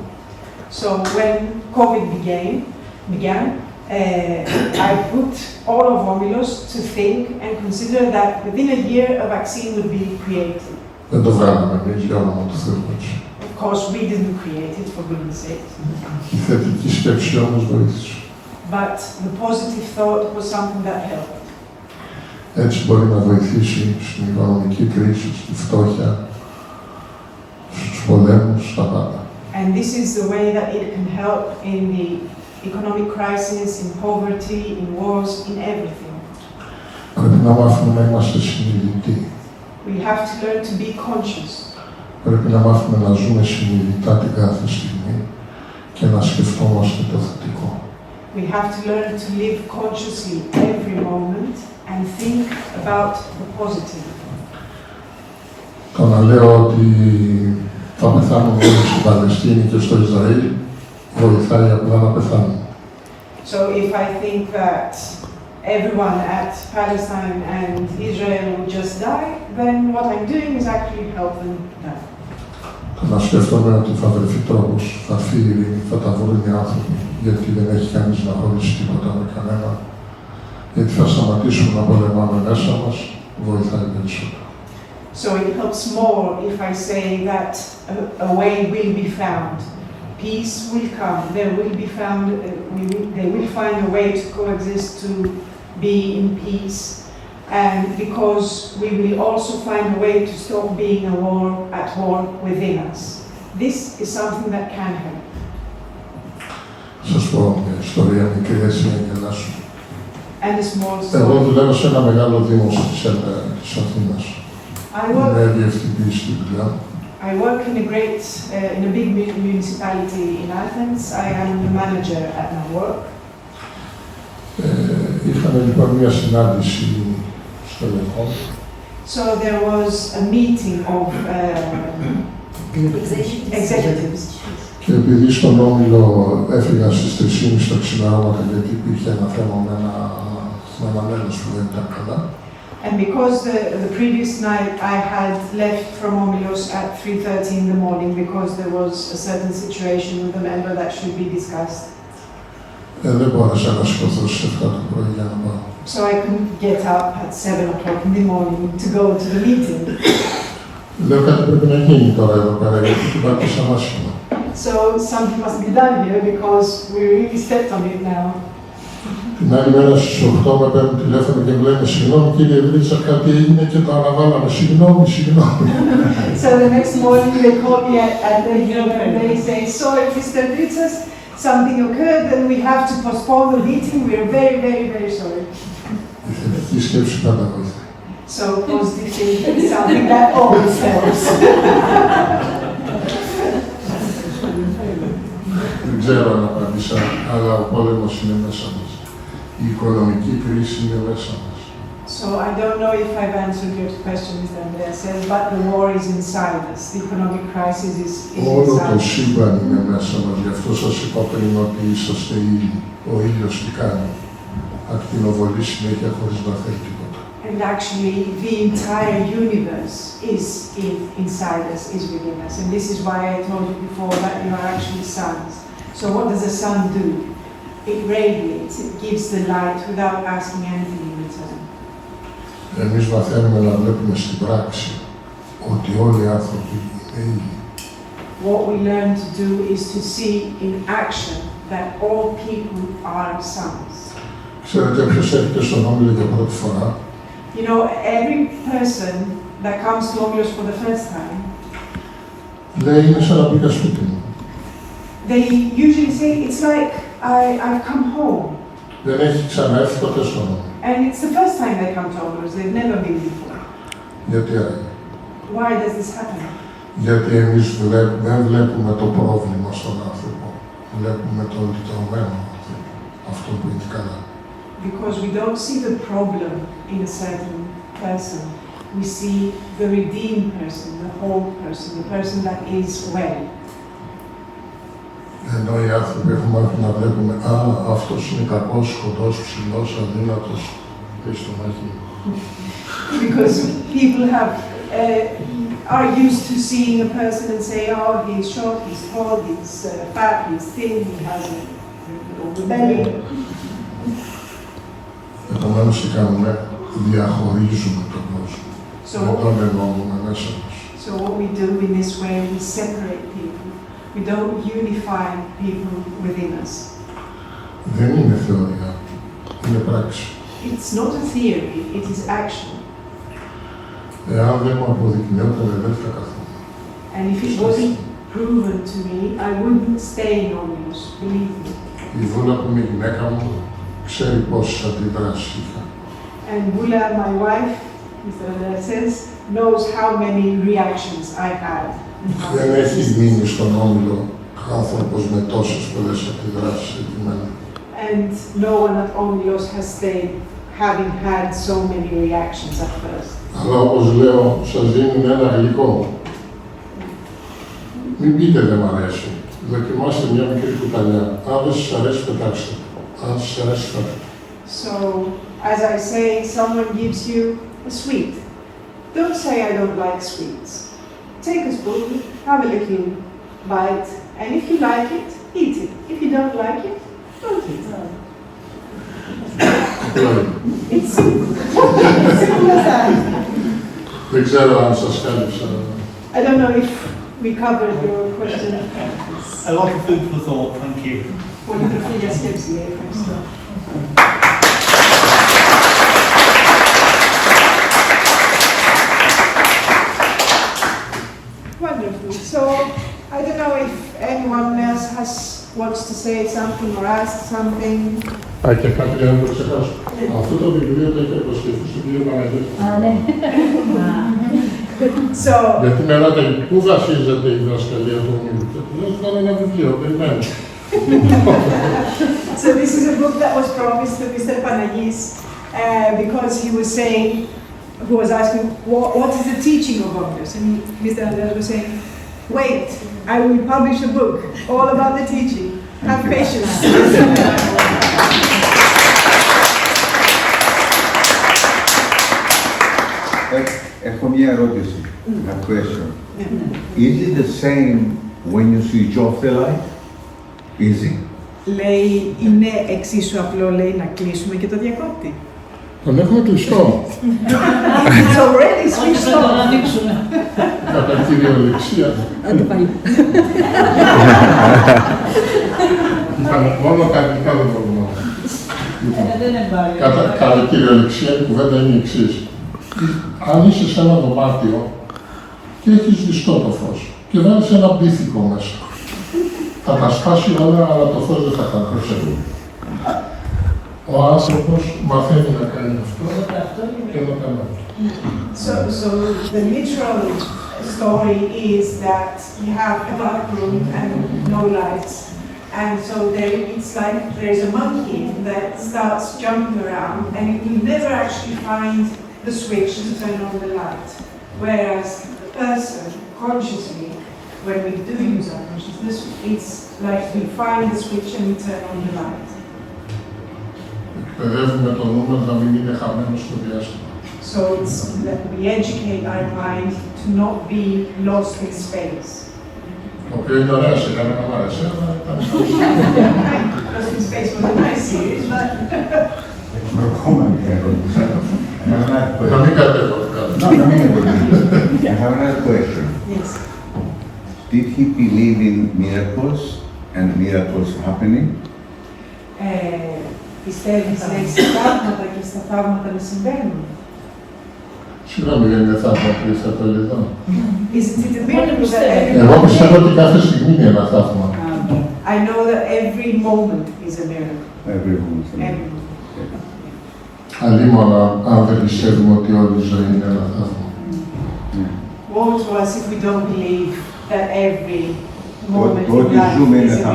So when COVID began, I put all of Omilos to think and consider that within a year a vaccine would be created. Δεν το βγάλαμε εμείς για όνομα του Θεού έτσι. Of course, we didn't create it, for goodness sake. Η θετική σκέψη όμως βοήθησε. But the positive thought was something that helped. Έτσι μπορεί να βοηθήσει στην οικονομική κρίση, στη φτώχεια, στους πολέμους, στα πάντα. And this is the way that it can help in the economic crisis, in poverty, in wars, in everything. Πρέπει να μάθουμε να είμαστε συνειδητοί. We have to learn to be conscious. Πρέπει να μάθουμε να ζούμε συνειδητά την κάθε στιγμή και να σκεφτόμαστε το θετικό. We have to learn to live consciously every moment and think about the positive. Το να λέω ότι θα πεθάνουν όλοι στην Παλαιστίνη και στο Ισραήλ βοηθάει απλά να πεθάνουν. So if I think that everyone at Palestine and Israel will just die, then what I'm doing is actually help them die. Το να σκέφτομαι ότι θα βρεθεί τρόπος, θα έρθει η ειρήνη, θα τα βρουν οι άνθρωποι, γιατί δεν έχει κανείς να χωρίσει τίποτα με κανένα, γιατί θα σταματήσουμε να πολεμάμε μέσα μας, βοηθάει περισσότερο. So it helps more if I say that a way will be found. Peace will come. There will be found. They will find a way to coexist, to be in peace, and because we will also find a way to stop being at war within us. This is something that can help. Σας πω μια ιστορία μικρή έτσι να γελάσω. And a small story. Εγώ δουλεύω σε ένα μεγάλο δήμο της Αθήνας. Είμαι διευθυντής στη δουλειά. I work in a big municipality in Athens. I am the manager at my work. Είχαμε λοιπόν μια συνάντηση στο Λεκόν. So there was a meeting of executives. Και επειδή στον Όμιλο έφυγα στις 3:30 το ξημερώματα γιατί υπήρχε ένα θέμα με ένα μέλος που δεν ήταν καλά. And because the previous night I had left from Omilos at 3:30 in the morning because there was a certain situation with a member that should be discussed. Δεν μπόρεσα να σηκωθώ στις 7 το πρωί για να πάω. So I couldn't get up at 7 o'clock in the morning to go to the meeting. Λέω κάτι πρέπει να γίνει τώρα εδώ πέρα γιατί την πάτησα άσχημα. So something must be done here because we really stepped on it now. Την άλλη μέρα στις 8 με παίρνουν τηλέφωνο και μου λένε «Συγγνώμη κύριε Βρίτσα, κάτι έγινε και το αναβάλαμε, συγγνώμη». So the next morning they called me at the and they say, "Sorry, Mr. Vritsas, something occurred and we have to postpone the meeting. We are very, very, very sorry." Η θετική σκέψη πάντα βοηθάει. So positive thinking is something that always helps. Δεν ξέρω αν απάντησα, αλλά ο πόλεμος είναι μέσα μας. Η οικονομική κρίση είναι μέσα μας. So So I don't know if I've answered your question, Mr. Andrea says, but the war is inside us. The economic crisis is Όλο inside το us. σύμπαν είναι μέσα μας, γι' αυτό σας είπα πριν ότι είσαστε ήλιοι. Ο ήλιος τι κάνει? Ακτινοβολεί συνέχεια χωρίς να θέλει τίποτα. And actually, the entire universe is inside us, is within us. And this is why I told you before that you are actually suns. So what does the sun do? It radiates, it gives the light without asking anything in return. Εμείς μαθαίνουμε να βλέπουμε στην πράξη ότι όλοι οι άνθρωποι είναι ήλιοι. What we learn to do is to see in action that all people are suns. Ξέρετε ποιος έρχεται στον Όμιλο για πρώτη φορά? You know, every person that comes to Omilos for the first time, λέει είναι σαν να μπήκα σπίτι μου. they usually say, it's like I've come home. Δεν έχει ξαναέρθει ποτέ στον Όμιλο. And it's the first time they come to Omilos, they've never been before. Γιατί άραγε? Why does this happen? Γιατί εμείς δεν βλέπουμε το πρόβλημα στον άνθρωπο. Βλέπουμε το λυτρωμένο άνθρωπο. Αυτό που είναι καλά. Because we don't see the problem in a certain person. We see the redeemed person, the whole person, the person that is well. Ενώ οι άνθρωποι έχουν μάθει να βλέπουμε, αυτός είναι κακός, σκοτός, ψηλός, αδύνατος, πες το μάχη. Because people are used to seeing a person and say, oh, he's short, he's tall, he's fat, he's thin, he has a belly. Επομένως τι κάνουμε? Διαχωρίζουμε τον κόσμο. Δεν τον εννοούμε μέσα μας. So what we do in this way, we separate people. We don't unify people within us. Δεν είναι θεωρία, είναι πράξη. It's not a theory, it is action. Εάν δεν μου αποδεικνύονταν, δεν θα καθόμουν. And if it wasn't proven to me, I wouldn't stay in Omilos, believe me. Η Βούλα που είναι η γυναίκα μου, ξέρει πόσες αντιδράσεις είχα. And Vula, my wife, Mr. André says, knows how many reactions I had. Δεν έχει μείνει στον Όμιλο άνθρωπος με τόσες πολλές αντιδράσεις εκτιμένα. And no one at Omilos has stayed having had so many reactions at first. Αλλά όπως λέω, σας δίνουν ένα γλυκό. Μην πείτε δεν μ' αρέσει. Δοκιμάστε μια μικρή κουταλιά. Αν δεν σας αρέσει, πετάξτε. Αν σας αρέσει, φάτε. So, as I say, someone gives you a sweet. Don't say I don't like sweets. Take a spoon, have a little bite, and if you like it, eat it. If you don't like it, don't eat it. It's simple as that. Δεν ξέρω αν σας κάλυψα. I don't know if we covered your question. A lot of food for thought, thank you. Πολύ τροφή για σκέψη, ευχαριστώ. Wonderful. So, I don't know if anyone else wants to say something or ask something. Και κάτι για να το ξεχάσω. Αυτό το βιβλίο το είχε προσθεθεί στον κύριο Παναγιώτη. ναι. Γιατί με ρωτάει, πού βασίζεται η διδασκαλία του Ομίλου? Και του λέω, ήταν ένα βιβλίο, περιμένω. So this is a book that was promised to Mr. Panagis because he was saying, who was asking, what is the teaching of Omilos? And Mr. André was saying, wait, I will publish a book all about the teaching. Have patience. Έχω μια ερώτηση. A question. Is it the same when you switch off the light? Easy. Λέει, είναι εξίσου απλό, λέει, να κλείσουμε και το διακόπτη. Τον έχουμε κλειστό. It's already switched off. Να ανοίξουμε. Κατά κυριολεξία. Άντε πάλι. Μόνο τα αγγλικά δεν μπορούμε. Δεν είναι μπάρι. Κατά κυριολεξία η κουβέντα είναι η εξής. Αν είσαι σε ένα δωμάτιο και έχεις ζεστό το φως και βάλεις ένα μπίθικο μέσα, θα τα σπάσει όλα, αλλά το φως δεν θα κάνει. Ο άνθρωπος μαθαίνει να κάνει αυτό και να κάνει αυτό. So the literal story is that you have a dark room and no lights, And so it's like there's a monkey that starts jumping around and it will never actually find the switch to turn on the light. Whereas the person, consciously, when we do use our consciousness, it's like we find the switch and we turn on the light. So it's that we educate our mind to not be lost in space. Το οποίο είναι ωραία σειρά, να μ' άρεσε, αλλά ήταν Lost in Space was a nice series, but... I have another question. Yes. Did he believe in miracles and miracles happening? Πιστεύεις σε θαύματα και στα θαύματα να συμβαίνουν? Συγγνώμη, δεν είναι θαύμα που ήρθε το εδώ. Εγώ πιστεύω ότι κάθε στιγμή είναι ένα θαύμα. I know that every moment is a miracle. Every moment. Αλλήμωνα αν δεν πιστεύουμε ότι όλη η ζωή είναι ένα θαύμα. Woe to us if we don't believe that every moment in life is a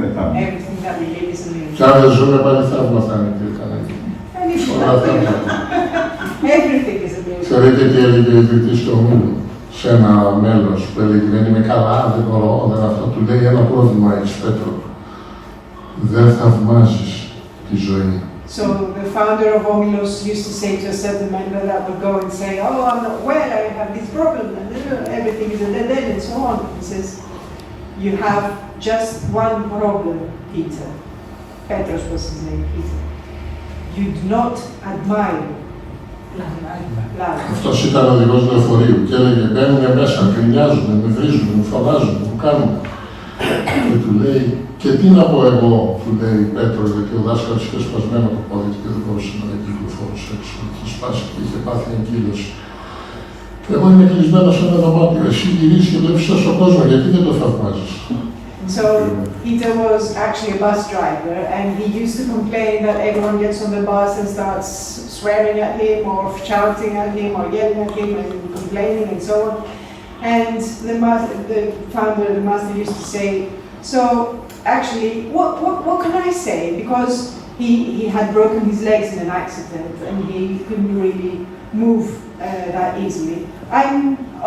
miracle. Everything that we live is a miracle. Και αν δεν ζούμε πάλι θαύμα θα είναι και κανένα. Everything is a miracle. Θεωρείτε τι έλεγε ο ιδρυτής του Ομίλου σε ένα μέλος που έλεγε δεν είμαι καλά, δεν μπορώ, δεν αυτό. Του λέει ένα πρόβλημα έχεις, Πέτρο. Δεν θαυμάζεις τη ζωή. So the founder of Omilos used to say to a certain member that would go and say, oh, I'm not well, I have this problem, and everything is a dead end, and so on. He says, you have just one problem, Peter. Petros was his name, Peter. You do not admire life. Αυτός ήταν οδηγός λεωφορείου και έλεγε μπαίνουνε μέσα, γκρινιάζουνε, με βρίζουνε, με φωνάζουνε, μου κάνουν. Και του λέει, και τι να πω εγώ, του λέει Πέτρο, γιατί ο δάσκαλος είχε σπασμένο το πόδι και δεν μπορούσε να κυκλοφορήσει έξω. Είχε σπάσει και είχε πάθει εγκύλωση. Και εγώ είμαι κλεισμένος σε ένα δωμάτιο. Εσύ γυρίσεις και βλέπεις τόσο κόσμο, γιατί δεν το θαυμάζεις? So Peter was actually a bus driver, and he used to complain that everyone gets on the bus and starts swearing at him, or shouting at him, or yelling at him, and complaining, and so on. And the founder, the master, used to say, so actually, what can I say? Because he had broken his legs in an accident, and he couldn't really move that easily. I'm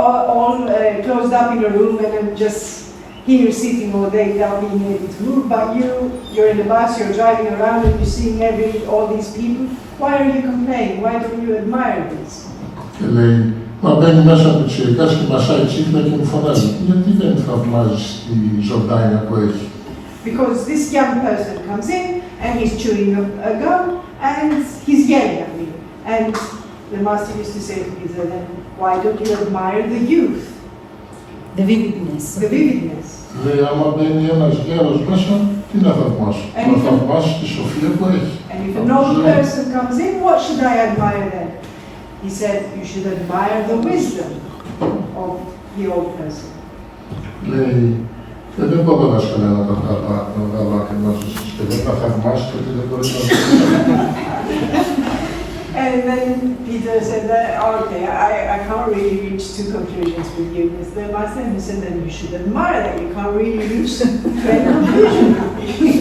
all closed up in a room, and I'm just here sitting all day without being able to move, but you're in the bus, you're driving around and you're seeing all these people. Why are you complaining? Why don't you admire this? Και λέει, μα μπαίνει μέσα από τις ιερικάς και μασάει τσίχνα και μου φωνάζει. Γιατί δεν θαυμάζεις τη ζωντάνια που έχει? Because this young person comes in and he's chewing a gum and he's yelling at me. And the master used to say to Peter, then why don't you admire the youth? The vividness. The vividness. Λέει, άμα μπαίνει ένας γέρος μέσα, τι να θαυμάσω? Να θαυμάσω τη σοφία που έχει. And if an old person comes in, what should I admire then? He said, you should admire the wisdom of the old person. Λέει, και δεν μπορώ να σκαλώ να τα βγάλω ακριβώς και δεν τα θαυμάσω γιατί δεν μπορείς να And then Peter said that, okay, I can't really reach two conclusions with you, Mr. Master. And he said, then you should admire that you can't really reach a conclusion with me.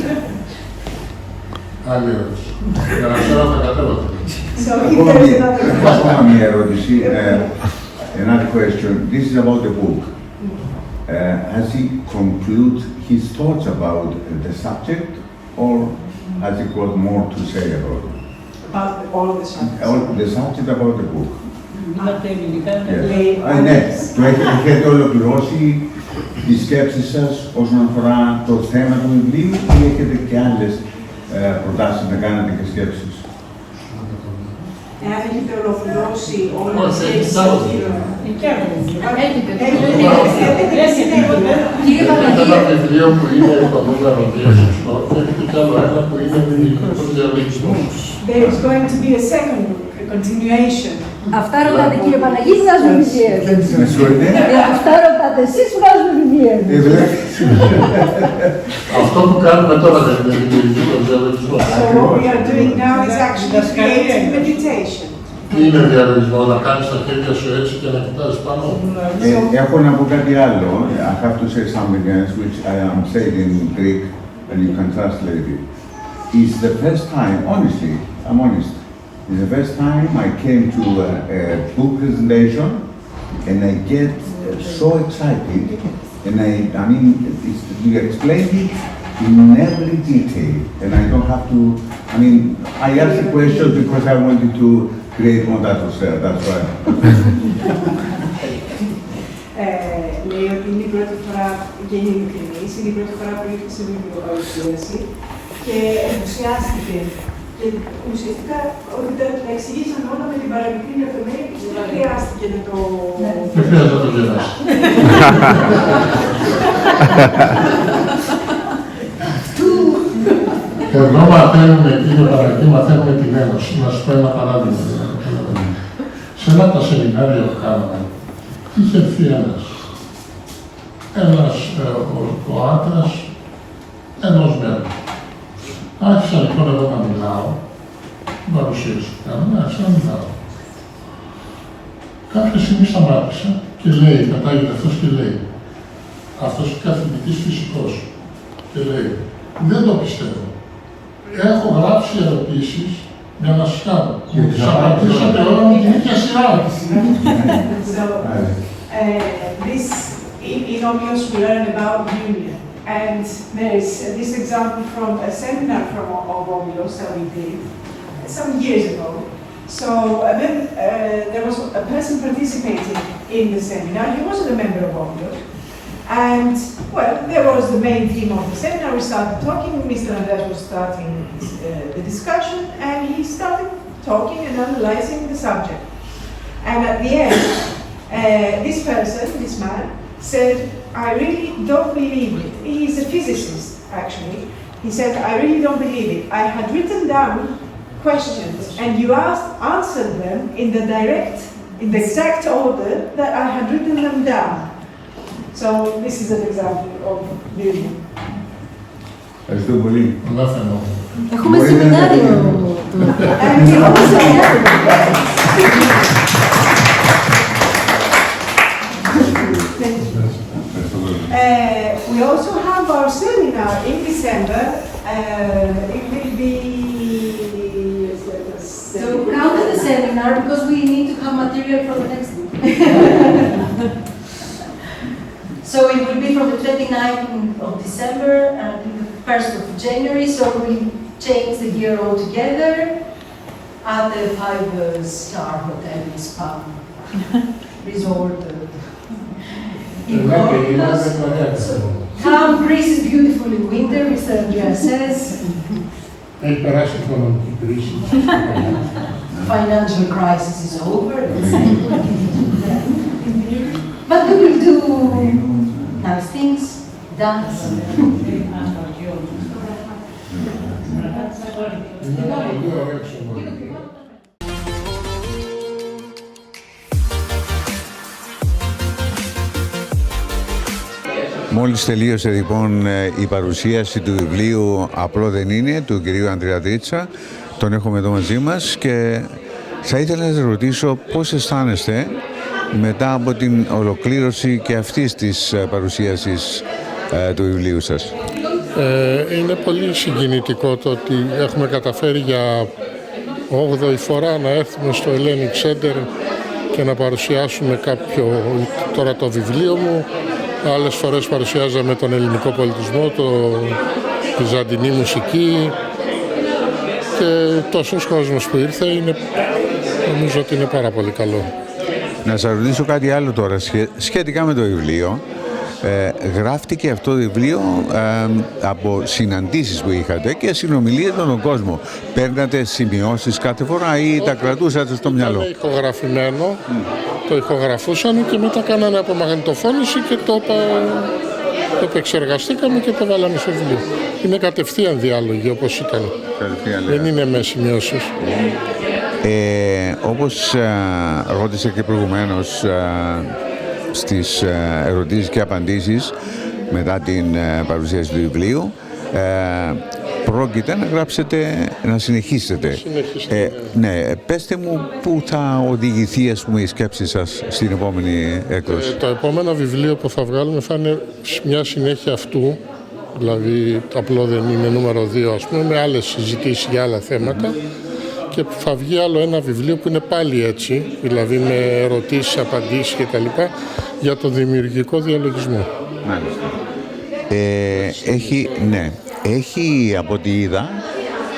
Άλλη ερώτηση. Για να ξέρω τα κατέβατα. So if there's another question. Another question. This is about the book. Has he concluded his thoughts about the subject, or has he got more to say about it? About all of the subjects. All the subject about the book. Ναι, το έχετε ολοκληρώσει τις σκέψεις σας όσον αφορά το θέμα του βιβλίου ή έχετε και άλλες προτάσεις να κάνετε και σκέψεις? Εάν έχετε ολοκληρώσει όλες τις σκέψεις ένα βιβλίο που είναι το νούμερο 2 σωστό και έχετε κι άλλο ένα που είναι ο διαλογισμός. There is going to be a second book, a continuation. Αυτά ρωτάτε κύριε Παναγή, βγάζουμε βιβλίες. Αυτά ρωτάτε εσείς, βγάζουμε βιβλίες. Αυτό που κάνουμε τώρα δεν είναι δημιουργικό διαλογισμό. So what we are doing now is actually creating meditation. Τι είναι διαλογισμό, να κάνεις τα χέρια σου έτσι και να κοιτάζεις πάνω? Έχω να πω κάτι άλλο. I have to say something else, which I am saying in Greek, and you can translate it. It's the first time, honestly, I'm honest, it's the first time I came to a book presentation and I get so excited, and I mean, you explain it in every detail, and I don't have to, I mean, I asked the question because I wanted to create more atmosphere, that's why. Λέει ότι είναι η πρώτη φορά, και είναι ειλικρινής, είναι η πρώτη φορά που ήρθε σε βιβλιοπαρουσίαση και ενθουσιάστηκε. Και ουσιαστικά ότι τα εξηγήσαν όλα με την παραμικρή λεπτομέρεια και δεν χρειάστηκε να το... Δεν χρειάζεται να το γελάσει. Εδώ μαθαίνουμε, κύριε Παρακή, μαθαίνουμε την Ένωση. Να σου πω ένα παράδειγμα. Σε ένα από τα σεμινάρια που κάναμε, είχε έρθει ο άντρας ενός μέρους. Άρχισα λοιπόν εδώ να μιλάω, την παρουσίαση που κάναμε, άρχισα να μιλάω. Κάποια στιγμή σταμάτησα και λέει, κατάγεται αυτός και λέει, αυτός ο καθηγητής φυσικός, και λέει, δεν το πιστεύω. Έχω γράψει ερωτήσεις για να σας κάνω. Τις απαντήσατε όλα με την ίδια σειρά. In Omilos we learn about union, and there is this example from a seminar from Omilos that we did some years ago. So then there was a person participating in the seminar. He wasn't a member of Omilos, and well, there was the main theme of the seminar. We started talking. Mr. Andrae was starting the discussion, and he started talking and analyzing the subject. And at the end, this person, this man, said, I really don't believe it. He's a physicist, actually. He said, I really don't believe it. I had written down questions and you answered them in the exact order that I had written them down. So this is an example of beauty. Ευχαριστώ πολύ. Έχουμε σεμινάριο. We also have our seminar in December. It will be... So come to the seminar because we need to have material for the next week. So it will be from the 29th of December and the 1st of January, so we change the year altogether at the 5-star hotel in Spa resort. Come, Greece is beautiful in winter, Mr. Andrea says. Έχει περάσει η οικονομική κρίση. Financial crisis is over. But we will do nice things, dance. Μόλις τελείωσε λοιπόν η παρουσίαση του βιβλίου «Απλό δεν είναι» του κυρίου Ανδρέα. Τον έχουμε εδώ μαζί μας και θα ήθελα να σας ρωτήσω πώς αισθάνεστε μετά από την ολοκλήρωση και αυτής της παρουσίασης του βιβλίου σας. Είναι πολύ συγκινητικό το ότι έχουμε καταφέρει για 8η φορά να έρθουμε στο Hellenic Centre και να παρουσιάσουμε τώρα το βιβλίο μου. Άλλες φορές παρουσιάζαμε τον ελληνικό πολιτισμό, τη βυζαντινή μουσική και τόσος κόσμος που ήρθε, νομίζω ότι είναι πάρα πολύ καλό. Να σας ρωτήσω κάτι άλλο τώρα σχετικά με το βιβλίο. Γράφτηκε αυτό το βιβλίο από συναντήσεις που είχατε και συνομιλίες με τον κόσμο. Παίρνατε σημειώσεις κάθε φορά ή τα κρατούσατε στο μυαλό? Ήταν ηχογραφημένο, το ηχογραφούσαν και μετά κάνανε απομαγνητοφώνηση και το επεξεργαστήκαμε και το βάλαμε στο βιβλίο. Είναι κατευθείαν διάλογοι όπως ήταν. Δεν είναι με σημειώσεις. Όπως ρώτησα και προηγουμένως στις ερωτήσεις και απαντήσεις μετά την παρουσίαση του βιβλίου, πρόκειται να γράψετε, να συνεχίσετε. Ναι, πέστε μου πού θα οδηγηθεί, ας πούμε, η σκέψη σας στην επόμενη έκδοση. Το επόμενο βιβλίο που θα βγάλουμε θα είναι μια συνέχεια αυτού, δηλαδή το απλό δεν είναι νούμερο 2, ας πούμε, με άλλες συζητήσεις για άλλα θέματα. Και θα βγει άλλο ένα βιβλίο που είναι πάλι έτσι, δηλαδή με ερωτήσεις, απαντήσεις κτλ. Για το δημιουργικό διαλογισμό. Μάλιστα. Έχει, από ό,τι είδα,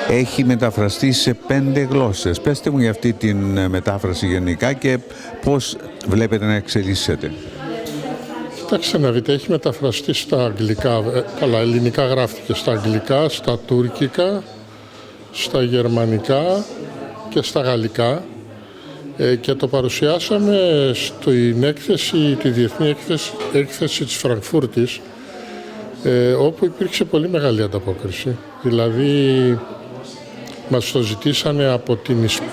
έχει μεταφραστεί σε 5 γλώσσες. Πέστε μου για αυτή την μετάφραση γενικά και πώς βλέπετε να εξελίσσεται. Κοιτάξτε να δείτε, έχει μεταφραστεί στα αγγλικά, καλά ελληνικά γράφτηκε στα αγγλικά, στα τουρκικά, στα γερμανικά και στα γαλλικά και το παρουσιάσαμε στην έκθεση, τη διεθνή έκθεση της Φραγκφούρτης, όπου υπήρξε πολύ μεγάλη ανταπόκριση. Δηλαδή μας το ζητήσανε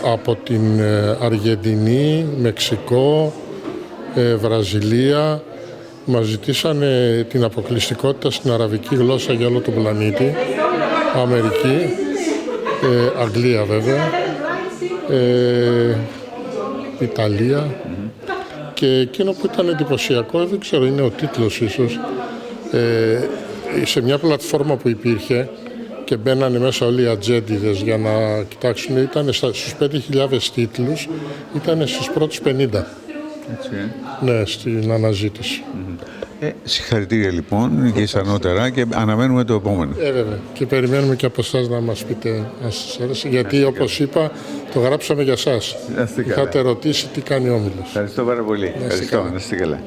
από την Αργεντινή, Μεξικό, Βραζιλία, μας ζητήσανε την αποκλειστικότητα στην αραβική γλώσσα για όλο τον πλανήτη, Αμερική, Αγγλία βέβαια, Ιταλία και εκείνο που ήταν εντυπωσιακό, δεν ξέρω, είναι ο τίτλος ίσως, σε μια πλατφόρμα που υπήρχε και μπαίνανε μέσα όλοι οι ατζέντιδες για να κοιτάξουν, ήταν στους 5.000 τίτλους, ήταν στους πρώτους 50. Έτσι, Ναι, στην αναζήτηση. Συγχαρητήρια λοιπόν και ανώτερα και αναμένουμε το επόμενο. Βέβαια. Και περιμένουμε και από εσάς να μας πείτε αν σας άρεσε, γιατί όπως είπα το γράψαμε για εσάς. Είχατε ρωτήσει τι κάνει ο Όμιλος. Ευχαριστώ πάρα πολύ. Ευχαριστώ. Να είστε καλά.